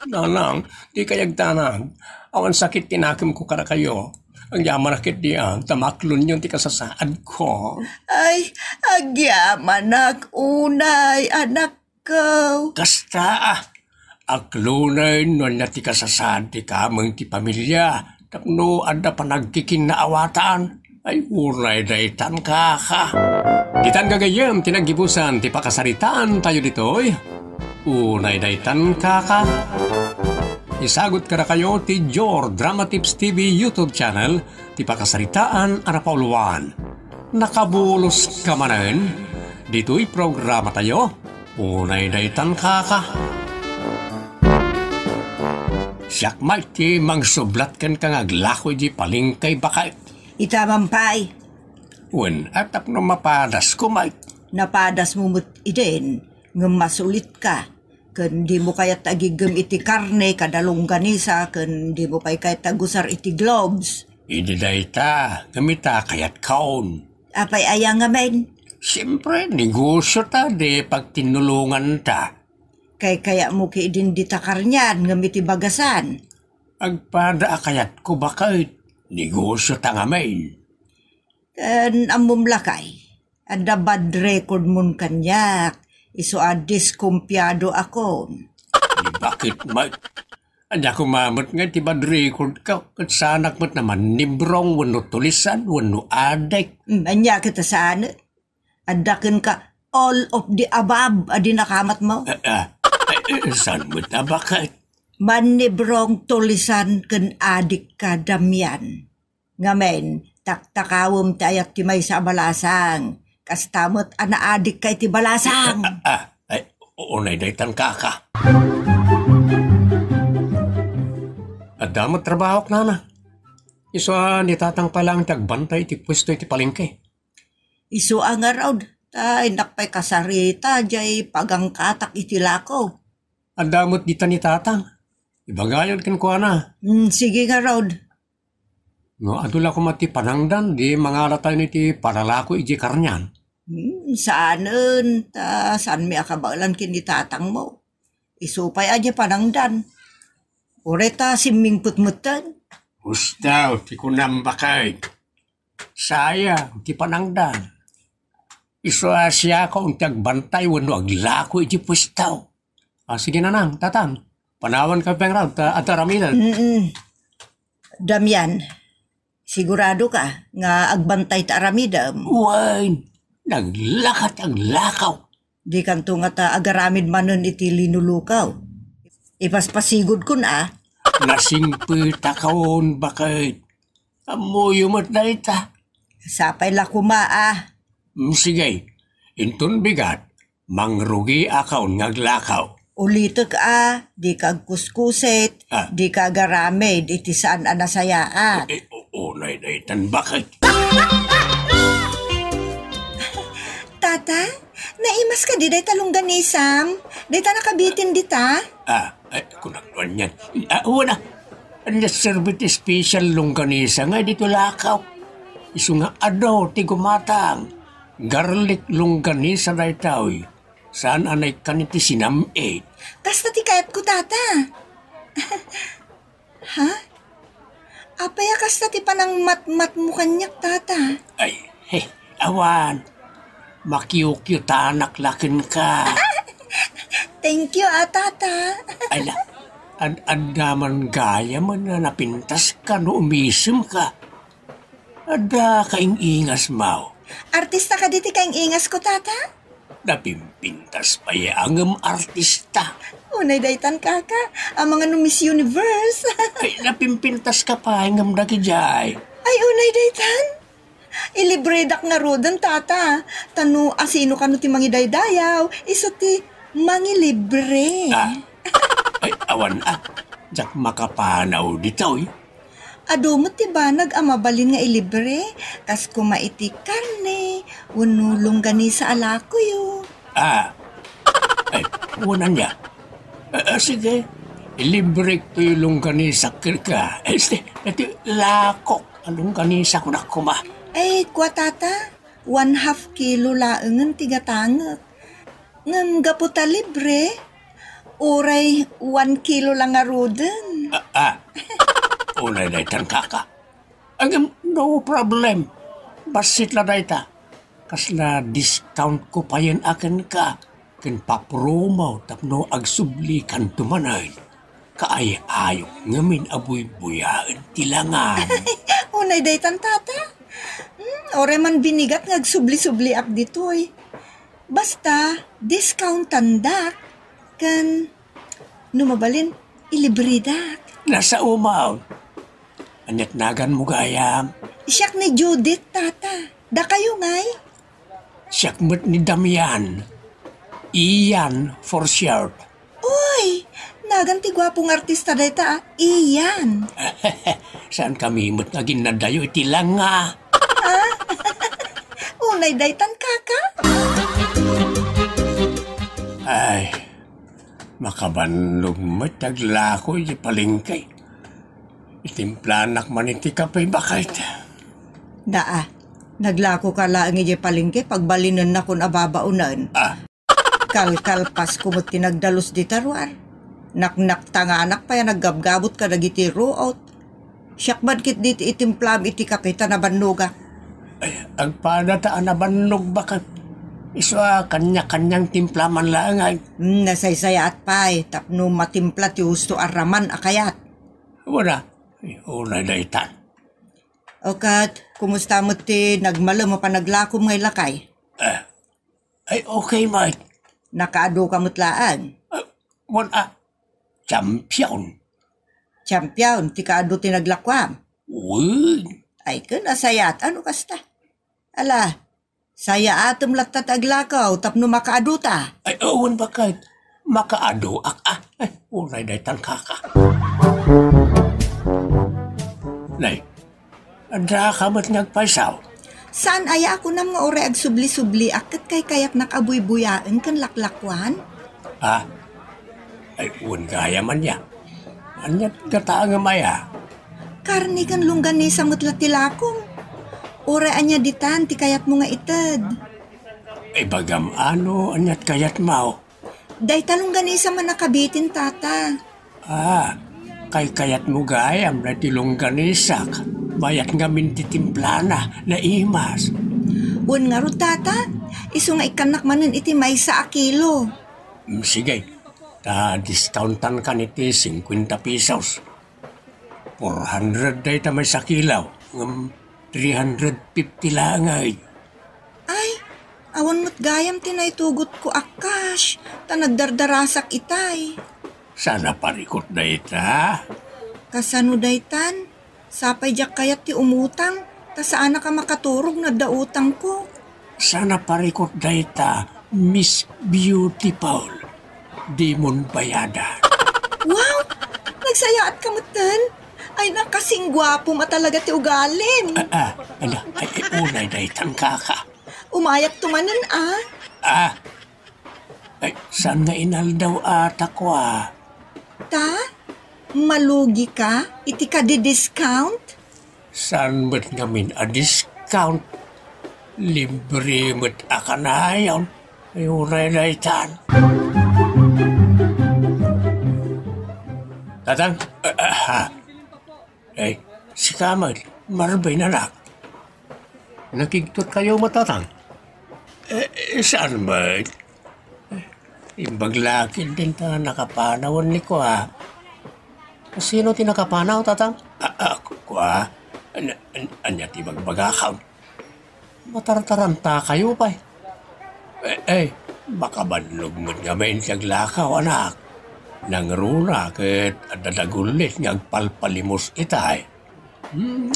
Nanang, di kayag tanang. Awan sakit tinakim ko kada kayo. Ang yaman nakit diyan, tamaklon yun ti kasasaad ko. Ay, agyaman unay, anak ko. Kasta, aklunay nun na ti kasasaad ti kamang ti pamilya. Tapno, ada pa nagkikinaawatan. Ay, unay daytan ka. Ditan gagayam, tinagibusan, ti pakasaritaan tayo ditoy. Unay daytan ka. Isagot ka na kayo ti Jor Drama Tips TV YouTube channel ti pakasaritaan arapauluan. Nakabulos ka manen, dito'y programa tayo, unay daytan ka. Siyak may ti mangsublat kan kang aglakoy di palingkay bakit. Itamampay. Wen, atap no mapadas ko may. Napadas mo mo't iden, ngam masulit ka. Kan di mo kaya tagigam iti karne, kadalong ganisa, kan di mo pa'y kaya tagusar iti gloves. Idi dayta, gamita kayat kaon. Apay ayang ngamen. Siyempre, negosyo ta, de pag tinulungan ta. Kaya mo ki idin ditakar niyan, ngamiti bagasan. Agpada kayat ko bakit, negosyo ta nga main. Kan amumlakay, ada bad record mun kanyak. Iso diskumpyado ako. Bakit Anya ko mamot nga ti bad record ka. Kat sanak mat naman nibrong wano tulisan, wano adik. Anya kita saan. Adakin ka all of the above adi nakamat mo. Saan mo't na bakit? Manibrong tulisan ken adik ka Damian. Ngamen, taktakawom tayat ti may sa balasang. Kastamot ana adik kay ti balasang. Unay daytan kaka. Adamot trabaho na na. Iso nitatang palang tagbantay ti pwesto iti palengke. Iso ang araw, tay nakpay kasarita, jay pagangkatak iti lakaw. Adamot dita ni tatang. Ibagayon ken ko na. Sige nga raw. No, adula ko mati panangdan, di mangalat tayo niti paralako iji karnyan. Saanen, saan may akabalan kini tatang mo. Isupay aja panangdan. Oreta siming putmutan. Ustaw, ti kunam bakay. Saya, ti panangdan. Iso asya ko ang tagbantay wano aglako iti pustaw. Sige na nang, tatang. Panawan ka pang raw, ataraminan. Damian, sigurado ka nga agbantay ta aramidam. Wine, naglakat ang lakaw. Di kanto nga ta agaramid manon iti linulukaw. Ipaspasigod ko na. Nasingpita kaon bakit? Amoyo mo't na ita. Sapay la kumaa. Sige, intun bigat, mangrugi akaon ngaglakaw. Ulitek di kag kuskuset, di kag garamid, iti saan anasayaan. Unay na itan bakit? Tata, naimas ka di day talongganisam? Day ta nakabitin di ta? Kunakwan yan. Una, ang naserbit special longganisa nga dito lakaw. Isu nga ti gumatang. Garlic longganisa na itaw. Saan anay kaniti sinam-8? Kasta ti kayat ko, tata. Ha? Apaya kasta ti panang mat-mat mo kanyak, tata. Awan. Makiukyutanak lakin ka. Thank you, tata. Ala, andaman gaya man na napintas ka no umisim ka. Ada kaing ingas mau. Artista ka diti kaing ingas ko, tata? Napimpintas pa angam artista. Unay daytan kaka, ang mga Miss Universe. Napimpintas ka pa angam dakijay. Ay, unay daytan. Ilibredak nga rodan, tata. Tano, asino ka no ti mangidaydayaw. Iso ti mangilibre. Awan jak makapanaw dito Adomo ti banag amabalin nga ilibre. Kas kumaiti karne, unulong gani sa alako yo. Unan niya. Sige, ilibre ko yung longganisa ka. Ito lakok, longganisa ko na kuma. Kwa tata, 1/2 kilo laengan tiga tanget. Ngam gaputa libre, uray 1 kilo lang nga roden. Unay na itan kaka. No problem. Basit la na ita. Kasla discount ko pa yan akin ka. Ken papromo tapno agsubli kan tumanay. Kaay-ayok ngamin abuy-buyaan tilangan. Unay daytan tata. Ore man binigat ngagsubli-subli ak ditoy. Basta discount tandak kan numabalin ilibridak. Nasa umaw. Anyat nagan mo gayam. Siyak ni Judith, tata. Da kayo ngay? Siyak mo't ni Damian. Iyan for short. Uy, nagan ti gwapong artista dayta. Iyan. Saan kami mo't naging nadayo iti lang nga. Unay daytan kaka. Ay, makabanlog mo't naglako iti palengke. Itimplanak man iti kapay bakit. Daa, naglako ka lang iti palengke pagbalinan na kun ababaunan. Kalkalpas kumot tinagdalos di tarwar. Naknak tanganak pa yan naggabgabot ka nagiti root. Siyakbad kit diti itimplam iti kapita na bannuga. Ay, agpada taan na bannog bakit. Iswa kanya-kanyang timpla man lang ay. Nasaysayat pa'y, tapno matimpla ti husto araman akayat. Wala. Unay daytan. O kat, kumusta mo ti nagmalo mo pa naglakom ngay lakay? Ay okay, Mike. Nakaado ka mutlaan. Wala. Champion. Champion, ti kaado ti naglakwam. Uy. Ay nasayat, ano kasta? Ala, saya atom latat aglakaw, tapno makaado ta. Ay awan ba kahit makaado ay unay daytan kaka. Nay, andra ka ba't nagpaisaw? Saan aya ako na mga ore ag subli-subli akat kay kayak nakabuy-buyaan kan laklakwan? Ay uwan gaya man ya. Anyat gata nga maya. Karni kan lungganisa mutla tilakom. Ore anya ditan ti kayat mo nga ited. Ay bagam ano anyat kayat mau. Day talungganisa man nakabitin tata. Kay kayat mo gayam na tilongganisak. Bayat nga mintitimplana na imas. Un nga ro tata, iso nga ikanak manin iti may sa kilo. Sige, discountan ka niti 50 pesos. 400 day ta may sa kilaw. 350 lang ay. Ay, awan mo't gayam tinaytugot ko akash, ta nagdardarasak itay. Sana parikot na ita. Kasano daytan? Sapay jak kayat ti umutang, ta saan ka makaturog na dautang ko. Sana parikot na ita, Miss Beautiful. Di mon bayadan. Wow! Nagsayaat ka mutan? Ay nakasing gwapo matalaga ti ugalin. Ay unay na itang kaka. Umayak tumanan Ay, saan nga inaldaw ata ko Ta? Malugi ka? Iti ka di-discount? Saan ba't ngamin discount? Libre mo't akanayon. Ay unay na itan. Tatang? Ay, si Kamal, marbay na nak. Nakigtot kayo matatang? Saan ba? Imbaglakin din ta nakapanawan ni ko Sino tinakapanaw, tatang? Ako Anya ti magbagakaw. Matartaranta kayo pa baka banlog mo nga main siyag lakaw, anak. Nangruna ket adadagulit ngagpalpalimos itay.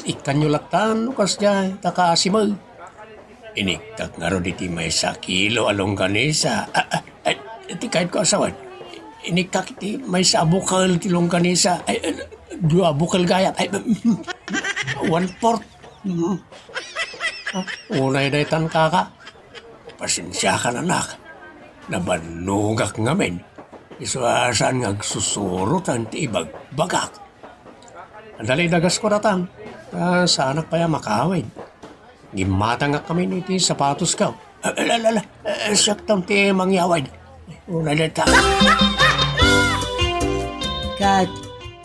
Ikanyo latan ukas dyan, takasimag. Iniktak nga ro diti may sa kilo alongganisa. Iti kahit ko asawan. Iniktak iti may sa abukal ti longganisa. Dua abukal gayat. 1/4. Unay na itan kaka. Pasensya ka na, anak. Nabanugak ngamin. Iswasan ngagsusurutan ti ibagbagak. Andali dagas ko datang. Sana pa ya makawin. Gimatang nga kami niti sapatos ka. Siyaktang ti mangyawad. Una dita. Kat,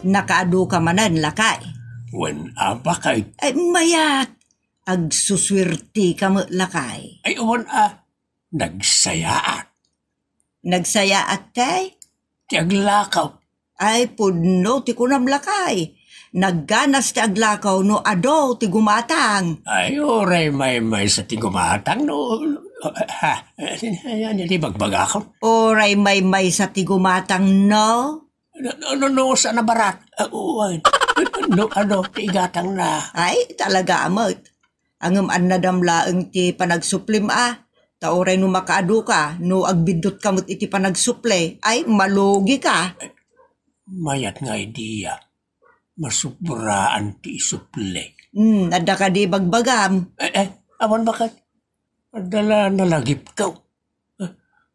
nakaado ka manan, lakay. Wen abakay. Ay, mayat. Agsuswirti ka mo, lakay. Ay, uwan nagsayaat. Nagsayaat, tay? Ti aglakaw. Ay, pudno, ti kunam, lakay. Nagganas ti aglakaw no ado ti gumatang. Ay, oray may sa ti gumatang no. Yan, di bagbagakaw. Oray may sa ti gumatang no? No, sa nabarat. No, ti igatang na. Ay, talaga amot. Angam nadamlaeng ti panagsuplim Ta oray no makaado ka, no agbidot kamot iti panagsuple. Ay, malugi ka. Mayat nga idea. Masubraan ti isuple. Ada ka di bagbagam. Awan bakit? Adala nalagip ka.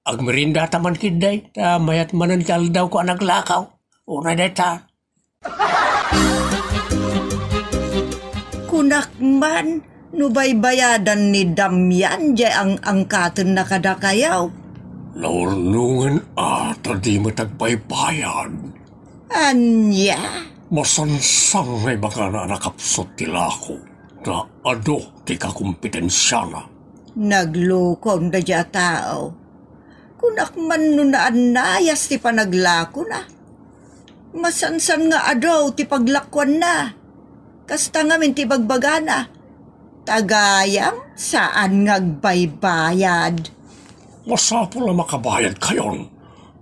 Agmerinda taman kiday, mayat manancal daw ko anaglakaw. Una deta. Kunak man, no baybayadan ni Damian jay ang angkatan na kadakayaw. Naurnungan di matagbaybayan. Anya? Masansang ay baka na nakapsot tila ako na ado ti kakumpetensya na. Naglukon da dya tao. Kunak man nunaan nayas ti panaglako na. Masansan nga adaw ti paglakwan na. Kasta ngamin ti bagbagana. Tagayam saan ngagbaybayad. Masapol na makabayad kayon.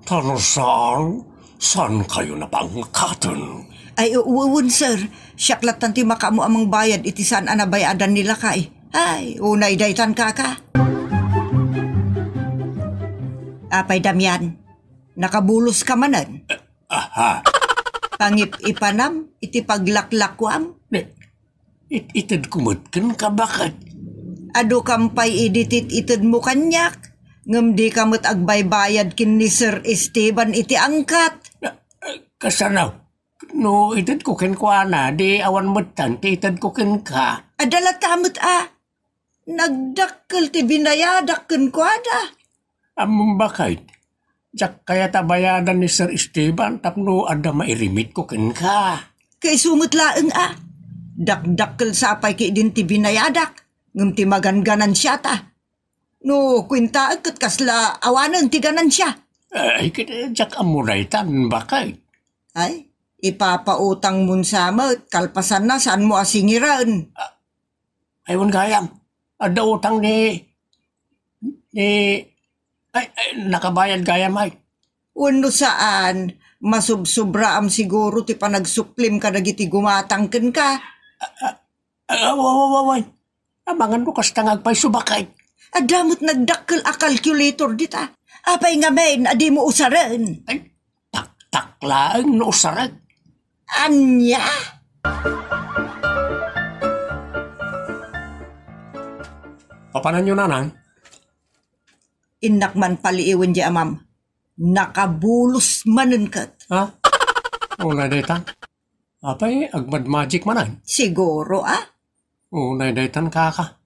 Tano saan kayo na pangkatan? Ay, uwun sir. Siyaklatan ti makamu amang bayad iti saan anabayadan nila kay. Ay, unay daytan kaka. Apay Damian, nakabulos ka manan. Aha. Pangip ipanam, iti paglaklakwam. Itid kumutkan ka bakit? Ado kampay iditit itid mo kanyak. Ngam di kamot agbaybayad kin ni Sir Esteban iti angkat. Kasanaw, no itid ko kin kwa na, di awan mutan, ti itid ko kin ka. Adala tamot Nagdakkel ti binayadak kin kwa da. Among bakit? Diyak kaya tabayadan ni Sir Esteban tapno ada mairimit ko kin ka. Kay sumut laeng Dakdakkel sapay ki din ti binayadak. Ngam ti maganganan siya ta. No, kwinta ket kasla awanan ti ganan siya. Ay, diyak amuraytan bakit? Ay, ipapautang mun sama, kalpasan na saan mo asingiran. Aywan gayam, ada utang ni nakabayad gayam ay. Wano saan, masubsobra am siguro ti panagsuklim ka dagiti gumatangken ka. Wawawawaway, amangan mo kastang agpay subakay. Adamot nagdakkel a calculator dita. Apay nga men, adi mo usaran. Ay, taklaan no usaran. Anya? Papanan nyo nanang? Inak man paliiwan di amam. Nakabulos manen kat. Ha? Unay daytan? Apay, agmad magic manan? Siguro Unay daytan kaka.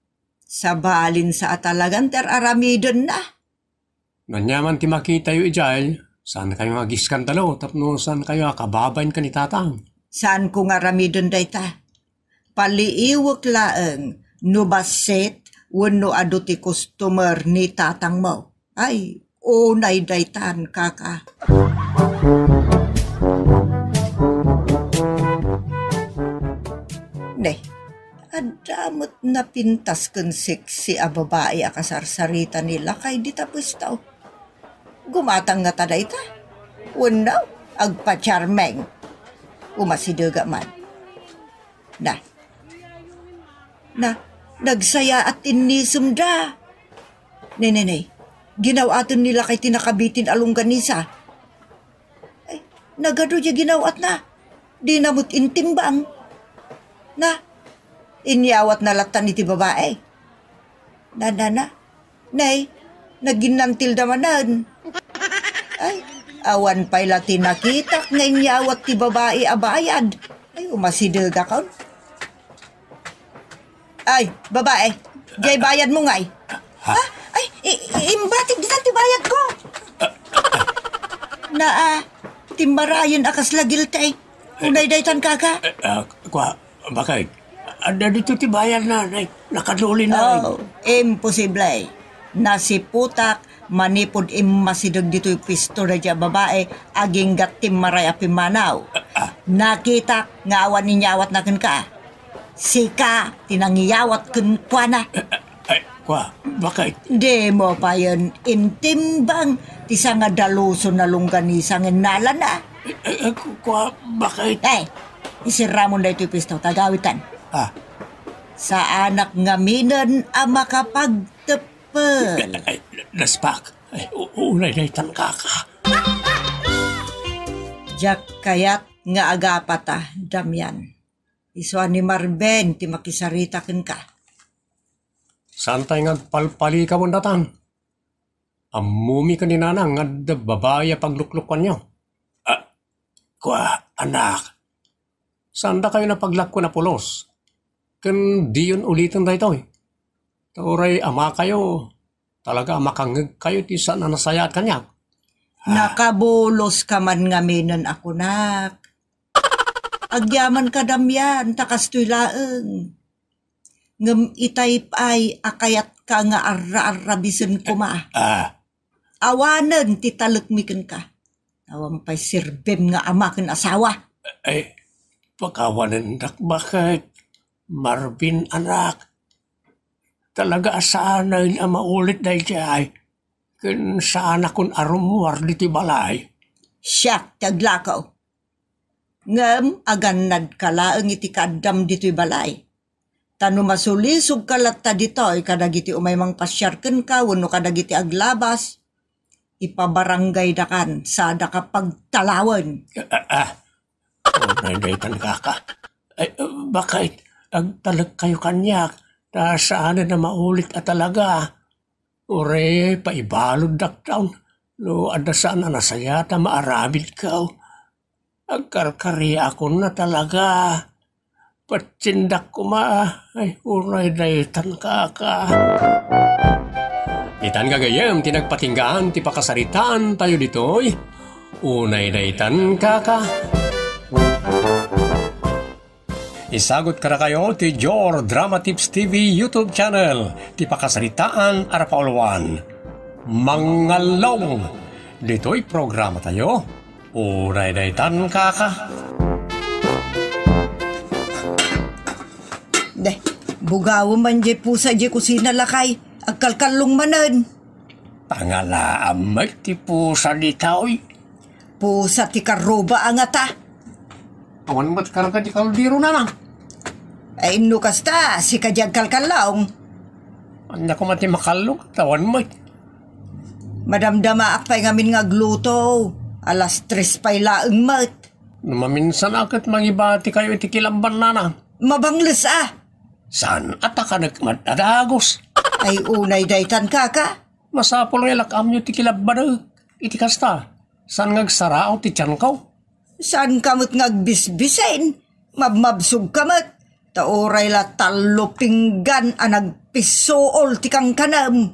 Sabalin sa atalagan ter aramidon na. Nanyaman ti makita yu ijay, saan kayo mag-iskandalo, tapno saan kayo kababain ka ni tatang? Saan ko nga aramidon dayta? Paliiwak laeng nubaset wano ado ti customer ni tatang mo. Ay, unay daytan kaka. Ne, adamot na pintas kun sexy a babae a kasarsarita nila kay di tapos tao. Gumatang nga taday ta. Wanaw, agpa-charmeng. Umasidaga man. Nagsaya at inisum da. Nenenay, ginawatan nila kay tinakabitin alungganisa. Ay, nagado niya ginawat na. Di namut intimbang. Inyawat na latan iti babae. Nay, naginantil damanan. Ay, awan pa'y lati nakitak nga inyawat ti babae abayad. Ay, umasidaga ka. Ay, babae, jay bayad mo ngay. Ha? Ay, imbatik ditan ti bayad ko. Timbarayan akas lagil tay. Unay daytan kaka. Bakit? Ada dito ti bayad na, nakaduli na. Oh, imposible. Nasiputak, manipod imasidag dito yung pisto na dya babae, aging gatim maray apimanaw. Nakita, nga awan ninyawat na ka. Sika, tinangiyawat kun kwa na. Bakit? Di mo pa yun, intimbang, tisa nga daluso na lungganisang nala na. Bakit? Ay, isiramon na ito yung pisto, tagawitan. Sa anak nga minan ang makapagtapal. Naspak, unay daytan kaka. Jak kayat nga agapata, Damian. Iswa ni Marben, ti makisarita ken ka. Santay nga palpali ka mong datang. Amumi ka ni nanang nga babaya pagluklukan nyo. Anak. Sanda kayo na paglakko na pulos? Kan di yun ulitin da ito. Tauray ama kayo. Talaga makangag kayo ti saan na nasayat kanya. Nakabulos ka man nga minan ako nak. Agyaman ka Damian, takas tuy laeng. Ngam itay ay akayat ka nga arra-arrabisen ko ma. Awanan ti talekmiken ka. Awang pa'y sirben nga amaken asawa. Ay, pagkawanan dak bakit? Marvin anak. Talaga asaanay ang maulit na iti kun saan akong arumuar diti balay. Siyak taglakaw. Ngam aganad kalaang iti kadam dito'y balay. Tano masulisog kalata dito'y kadagiti umay mang pasyarken ka wano kadagiti aglabas. Ipabarangay dakan sada kapag talawan. Naitan ka. Ay, bakit? Agtalag kayo kanyak. Ta saan na maulit at talaga. Ure, paibalod daktaon. No, ada saan na nasaya ta maaramid ka. Agkarkari ako na talaga. Patsindak ko Ay, uray daytan ka. Itan gagayam, tinagpatinggaan, ti pakasaritaan tayo ditoy. Unay daytan ka. Isagot ka na kayo ti Jor Drama Tips TV YouTube channel. Ti pakasaritaan arapaulwan. Mangalong. Dito'y programa tayo. Unay daytan ka. Bugawa man di pusa di kusina lakay. Agkalkalong manan. Pangalaam may ti pusa di taoy. Pusa ti karuba ang ata. Awan ba't karga di kaldiro na lang? Ay inukas ta, si kadyag kalkalong. Anya ko mati makalong, tawan mo. Madamdama akpay ngamin nga gluto. Alas 3 pa'y laeng mat. Maminsan akit mangibati kayo iti kilamban na lang. Mabangles Saan ata ka nagmadadagos? Ay unay daytan kaka. Masapol nga lakam nyo ti kilabban iti kasta. Saan ngagsarao ti tiyan ko? Saan kamot ngagbisbisain? Mabmabsog kamot. Taoray la talo pinggan nagpisool ti kang kanam.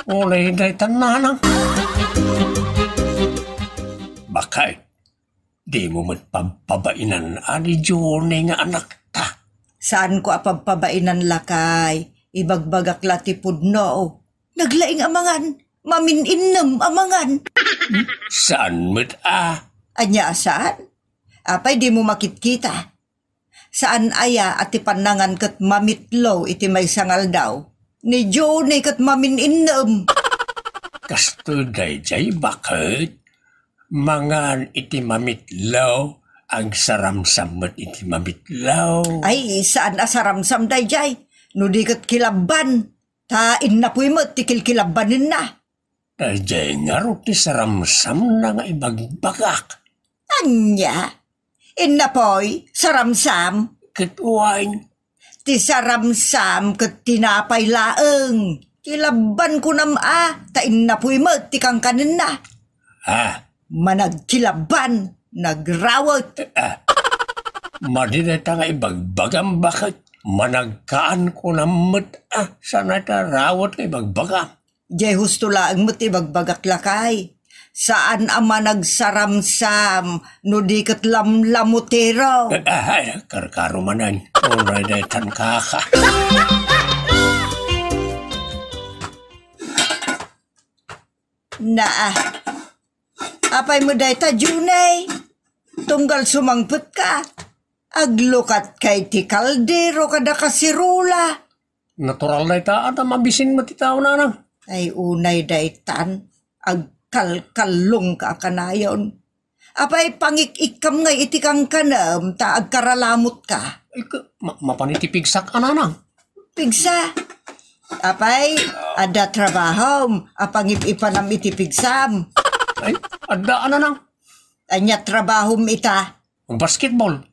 Ulay daytan nanang. Bakay, di mo magpapabainan ani Johnny nga anak ta. Saan ko apagpabainan lakay? Ibagbagak lati pudno. Naglaing amangan. Mamininem amangan. Saan mo't Anya saan? Apay di mo makitkita. Saan aya at ipanangan kat mamitlo iti may sangal daw. Ni Johnny kat mamininem. Kasto dayjay bakit? Mangan iti mamitlaw. Ang saramsamot iti mamitlaw. Ay, saan asaramsam dayjay? No di kat kilaban. Tain na po'y mo, tikil kilabanin na. Dayjay nga ro ti saramsam na nga ibagbagak. Anya? Inna po'y saramsam? Kituwain. Ti saramsam kat tinapay laeng. Kilaban ko tain na po'y mo, tikang kanin na. Managkilaban. Nagrawat. Madinata nga ibagbagam bakit? Managkaan ko na mat. Sana ta rawat nga ibagbagam? Jay husto laang mat ibagbagak lakay. Saan ama nagsaramsam no di kat lamlamutero? Karkaro manan. Uray daytan kaka. Apay mo dayta, Junay? Tunggal sumangput ka. Aglukat kay ti kaldero kada kasirula. Natural dayta at mabisin mo ti tao na. Ay unay daytan. Agkalkalong ka kanayon. Apay pangikikam ngay iti kang kanam ta agkaralamot ka. Ay, mapanitipigsak ka na. Pigsa. Apay, ada trabaho. Apangip-ipanam iti pigsam. Ay, adaan na. Anya trabaho ita. Basketball.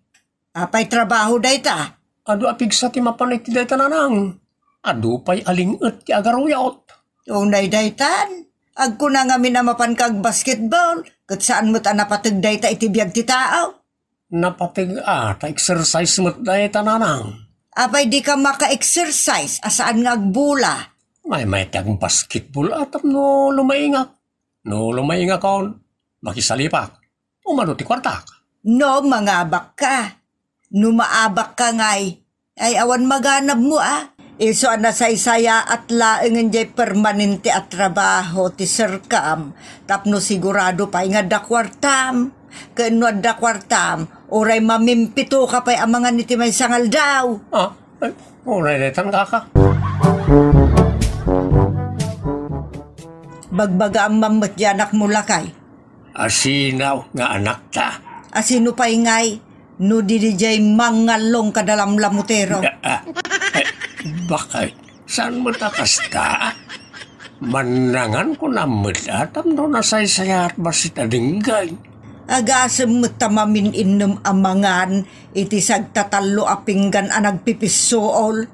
Apay trabaho dayta. Ado apigsa ti mapaniti dayta na nang. Ado pa'y alingot ti agaruyot. Unay daytan. Agko na nga minamapan kag basketball. Kat saan mo't napatag dayta iti biyag ti tao. Napatag ta exercise mo't dayta na nang. Apay di ka maka-exercise asaan nga agbula. May tag basketball atap no lumaingak. No lumaingak kon. Makisalipak. Umano ti kwartak. No, mangabak ka. No maabak ka ngay. Ay awan maganab mo Iso na saysaya at laengan jay permanente at trabaho ti serkam. Tapno sigurado pa nga dakwartam. Kano dakwartam, oray mamimpito ka pa'y amangan iti may sangal daw. Ay, oray detan kaka. Bagbaga ang mamatyanak mo lakay. Asinaw nga anak ta. Asino pa'y ngay, no didijay mangalong kadalam lamutero. Bakit? Saan mo takasta? Manangan ko na madatam no nasaysaya at basit adinggay. Agasem mo tamamin innom amangan, iti sagtatalo apinggan nagpipisool.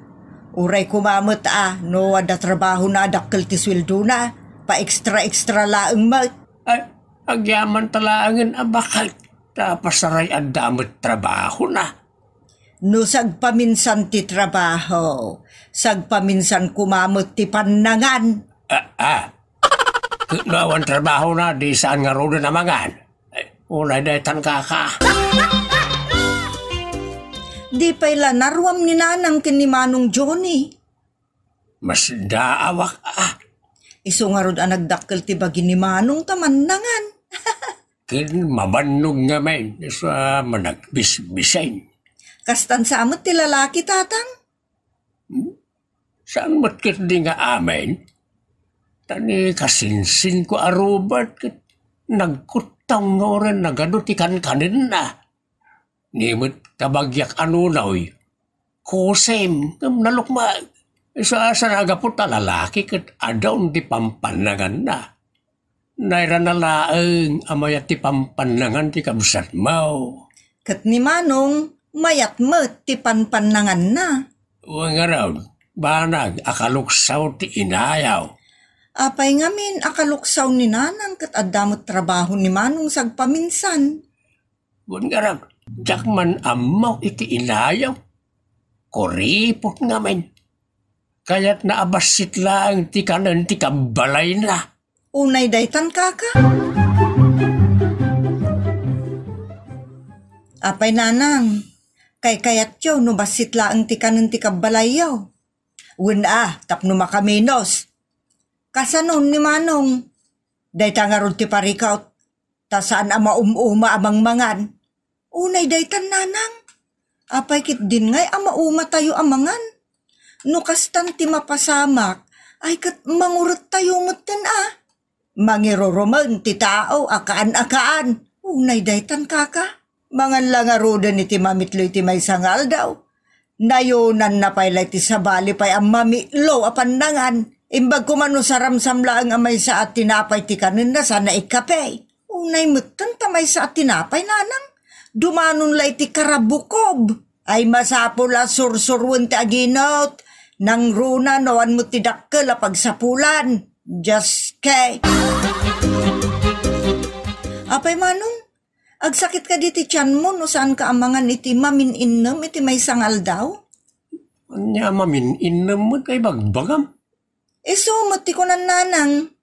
Uray kumamot no ada trabaho na adakkel ti sweldo na, pa extra laeng mat. Ay, agyaman talaangin bakit? Tapasaray ang damot trabaho na. No sagpaminsan ti trabaho, sagpaminsan kumamot ti panangan. Nawan trabaho na, di saan nga rodo na mangan. Unay daytan kaka. Di pa'y narwam ni nanang kini Manong Johnny. Mas daawak Iso nga rod nagdakkel ti bagi ni Manong tamanangan. Kin mabannog nga may sa managbisbisain. Kastan sa amot ti lalaki tatang? Saan matkit di nga amin? Tani kasinsin ko arubat kit nagkutang nga rin nagadutikan kanin na. Nimit kabagyak anunaw kusem kam nalukma. Isa sa nagapot na lalaki kit adaw di pampanangan na. Naira na laeng amayat ti pampanangan ti kabsat mo. Kat ni Manong, mayat mo ti panpanangan na. Uwang araw, banag akaluksaw ti inayaw. Apay ngamin akaluksaw ni nanang kat adamot trabaho ni Manong sagpaminsan. Uwang araw, jakman amaw iti inayaw. Koripot ngamin. Kaya't naabasit lang ti kanan ti kabalay na. Unay daytan kaka. Apay nanang, kayat yaw no basit laang ti kanan ti kabalayaw. Tapno makaminos. Kasanon ni Manong, dayta nga ron ti parikaw, ta saan ama amang mangan. Unay daytan nanang, apay kit din ngay ama tayo amangan. No kastan ti mapasamak, ay kat mangurot tayo mutin Mangiroroman ti tao, akaan. Unay daytan kaka. Mangan lang arodan iti mamitlo iti may sangal daw. Nayonan na paylay ti sabali pay ang mamilo apandangan. Imbag kumano saramsam lang amay sa at tinapay ti kanin na sana ikapay. Unay mutan tamay sa at tinapay nanang. Dumanon lay ti karabukob. Ay masapula sursurwan ti aginot. Nang runa nawan mo ti dakkel pagsapulan. Just kay. Apay Manong, agsakit ka di ti tiyan mo no saan ka amangan iti mamin-innem iti may sangal daw? Anya mamin-innem mo kay bagbagam? Iso mati ko nan nanang.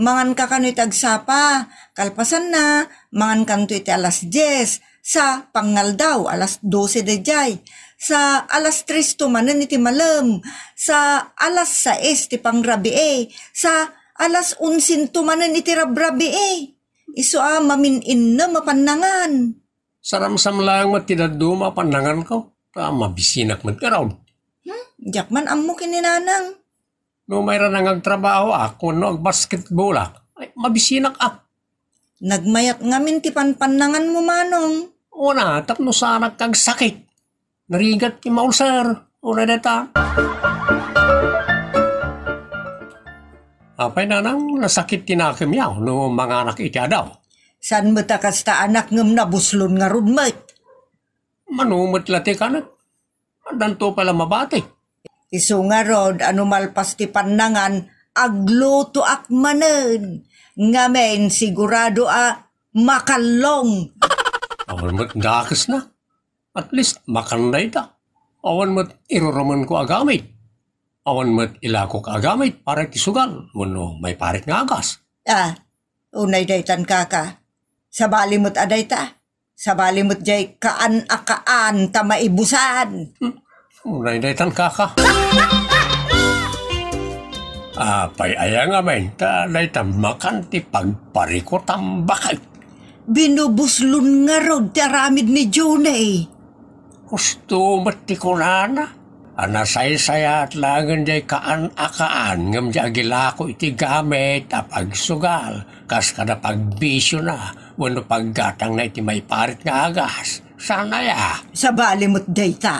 Mangan ka kano itagsapa, kalpasan na, mangan kanto iti alas 10, sa pangal daw, alas 12 de jay. Sa alas 3 tumanan iti malam, sa alas 6 ti pangrabi sa alas 11 tumanan iti rabrabi Iso mamin-innem mapanangan. Saramsam lang matidado mapanangan ko, mabisinak magkaraw. Jakman ammo kininanang. No mayroon nang agtrabaho ako, no agbasketball ay mabisinak Nagmayat ngamin ti panpanangan mo Manong. Una, tapno sana kag sakit. Narigat ti maulsar. Una deta. Apay nanang nasakit tinakim yaw no mga anak iti adaw. San mo takas ta anak ngem nabuslon nga rudmet? Manumot lati kanak. Danto pala mabati. Isu nga rod ano malpas ti panangan agluto akmanen. Ngamen sigurado makalong. Awan mo't gakas na. At least makanday ta. Awan mo't iruraman ko agamit. Awan mo't ilakok agamit para tisugal. Wano may parit nga agas. Unay daytan kaka. Sabali mo't aday ta. Sabali mo't jay kaan ta maibusan. Unay daytan kaka. Apay aya nga menta daytan makan ti pagpariko tambakay. Binubuslon nga rod ti aramid ni Jonay. Gusto mati ko na. Anasay-saya at langan jay kaan-akaan ngam jay agilako iti gamit a pagsugal kas kada pagbisyo na wano paggatang na iti may parit nga agas. Sana ya? Sa balimot dayta.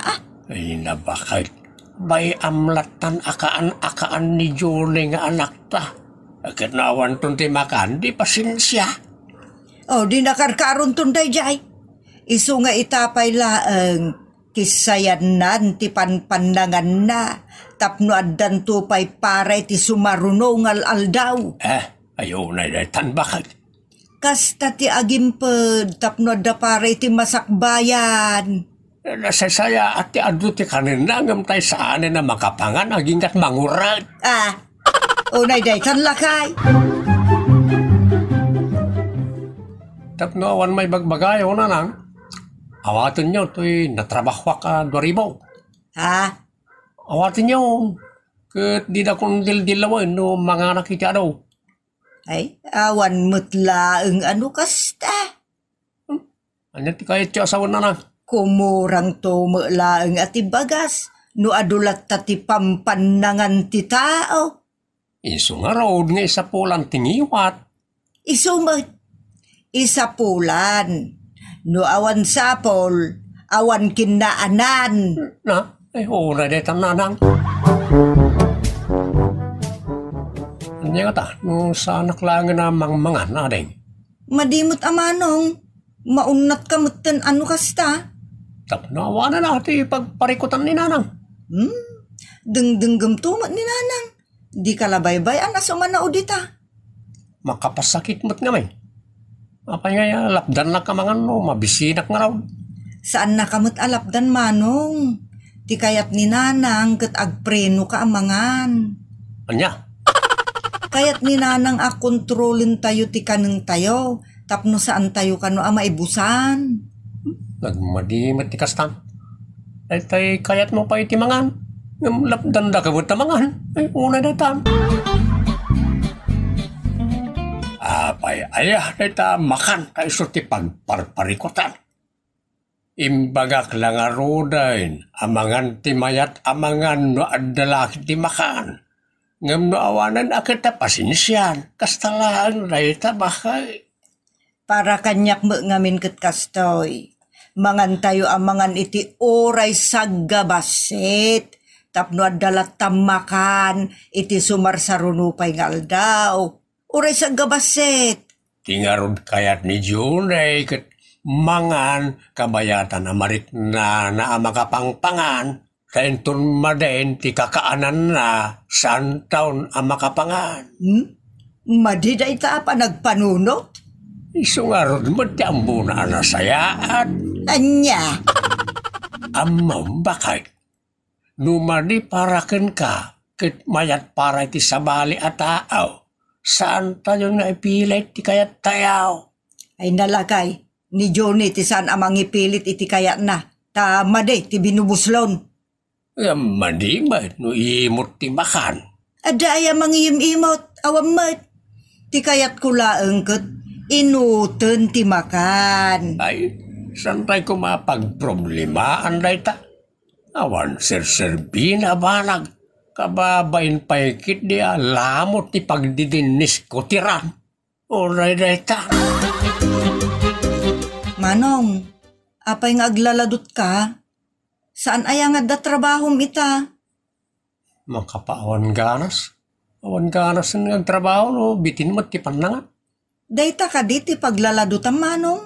Ay nabakit. Bay amlatan akaan-akaan ni Johnny nga anak ta. Agad nawan ton ti makan, di pasensya. O, di nakarkaron ton dayjay. Isu nga itapay laeng. Kisayanan ti panpandangan na, tapno addan tupay paray ti sumaruno ngal aldaw. Ayaw na daytan bakit? Kasta ti agimped, tapno adda paray ti masakbayan. Nasasaya at ti adu ti kaninangam tay saan na makapangan aging kat mangurat. Unay daytan lakay. Tapno awan may bagbagayo na nang. Awatin nyo, ito'y natrabaho ka 2,000. Awatin nyo, kat di na kong dildilawin no mga nakita daw. Ay, awan mutla ang ano kasta. Ano ti kahit siya asawan na na? Kumurang to mula ang atibagas, no adulat tati pampanangan ti tao. Iso nga raw, nga isa po lang tingiwat. Isa pulan. No awan sapol, awan kinaanan. Na, na detan nanang. Anya nga ta, no sa naklangan na mangmangan na deng. Madimot amanong, maunat kamutan ano kasta? Tapnawa na natin pagparikutan ni nanang. Dengdenggam tumat ni nanang. Di kalabaybay anas umana udita. Makapasakit mo't nga may. Apay nga lapdan na kamangan no, mabisinak nga raw. Saan na kamot alapdan manong? Ti kayat ni nanang ket agpreno ka amangan. Anya? Kayat ni nanang kontrolin tayo ti kaneng tayo, tapno saan tayo kano maibusan. Nagmadimat ti kastan. Tay kayat mo pa iti mangan. Lapdan da kabut na mangan. Ay una datan. Apay ayah dayta makan kay ti pagparparikotan. Imbagak lang arudain, amangan ti mayat amangan no adalaki ti makan. Ngam no awanan akita pasinsyan, kastalaan dayta bakay. Para kanyak mo ngamin ket kastoy. Mangan tayo amangan iti oray saggabasit. Tapno adalat tamakan iti sumarsarunupay nga aldaw. Uray sa gabaset. Tingarod kayat ni Junay ket mangan kabayatan amarik na makapangpangan. Sa entun madain ti kakaanan na saan taon makapangan. Madiday ta pa nagpanunot? Isungarod mo ti ambo na nasayaan. Anya? Amam bakay. Numadi paraken ka ket mayat para ti sabali at tao. Saan tayo nga ipilit ti kayat tayaw? Ay nalagay, ni Johnny ti saan amang ipilit iti kayat na. Tama de, ti binubuslon. Madi ba, no imot ti makan? Ada ay amang imot, awamot. Ti kayat ko laeng ket inuten ti makan. Ay, saan tayo kumapagproblema anday ta? Awan sir-serbina banag. Kababain paikit di alamot ti pagdidinis ko tiran. Oray dayta. Manong, apay nga aglaladot ka? Saan ay nga da trabahom ita? Makapaawan ganas. Awan ganas nga trabaho no, bitin mo ti pananga. Dayta ka di ti paglaladutan manong?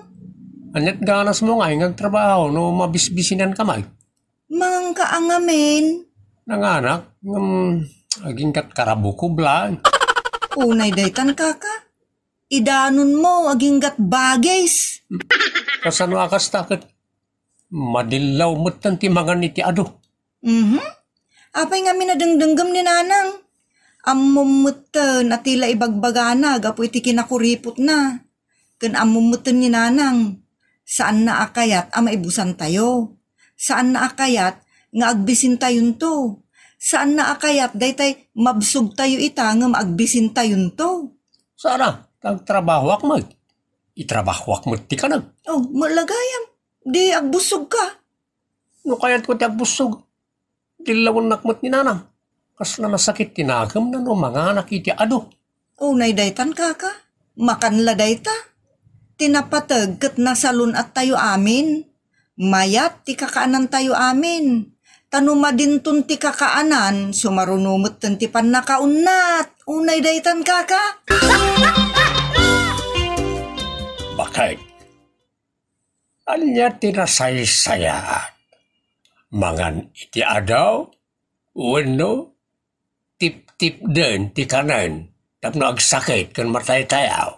Anyat ganas mo nga nga trabaho no, mabisbisinan kamay. Mang kaangamin. Nanganak, aging kat karabuko blang. Unay daytan kaka. Idanon mo, aging gat bagais. Kasano akas takot? Madilaw mo't ti mga niti ado. Apay nga minadengdenggam ni nanang. Amumutan at tila ibagbagana, gapu iti kinakuripot na. Kan amumutan ni nanang. Saan na akayat ama ibusan tayo? Saan na akayat nga agbisin tayon to. Saan na akayat daytay mabsug tayo ita nga maagbisin tayon to. Sana, tagtrabaho ak mo. Itrabaho ak mo ti ka nag. Oh, malagayam. Di agbusog ka. No kaya't ko ti agbusog. Dilawon nakmat ni nanang. Kas na nasakit tinagam na no mga nakiti ado. Unay daytan kaka. Makanla dayta. Tinapatag kat nasalun at tayo amin. Mayat ti kakaanan tayo amin. Tanumadintun ti kakaanan. Sumarunumot ti panakaunat. Unay daytan kaka. Bakit? Anya tinasaysayaat. Mangan iti adaw, wano, tip-tip din ti kanan, tapno agsakit kan matay tayaw.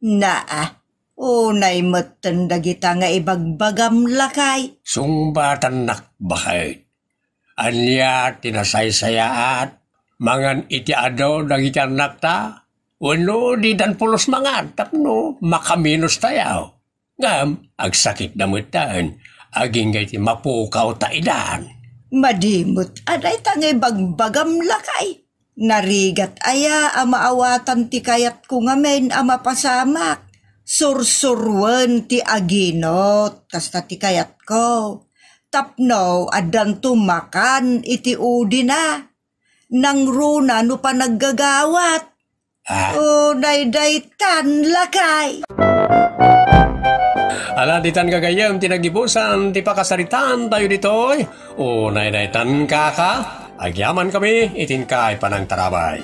Naa, unay matan dagita nga ibagbagam lakay. Sungbatan nak bakit? Anya tinasaysayaat, mangan iti adaw dagiti anak ta, wano di dan pulos mangan, tapno makaminos tayaw. Ngam, agsakit na mutaan, aging iti mapukaw ta idan. Madimot, aday tangay bagbagam lakay. Narigat aya amaawatan ti kayat ko ngamen amapasamak. Sursurwan ti aginot, kasta ti kayat ko. Tapno, adan tumakan iti udi na. Nang runa no pa naggagawat. O daytan lakay. Ala ditan gagayam tinagibusan ti pakasaritan tayo ditoy. O naydaytan kaka, agyaman kami itin kay panang tarabay.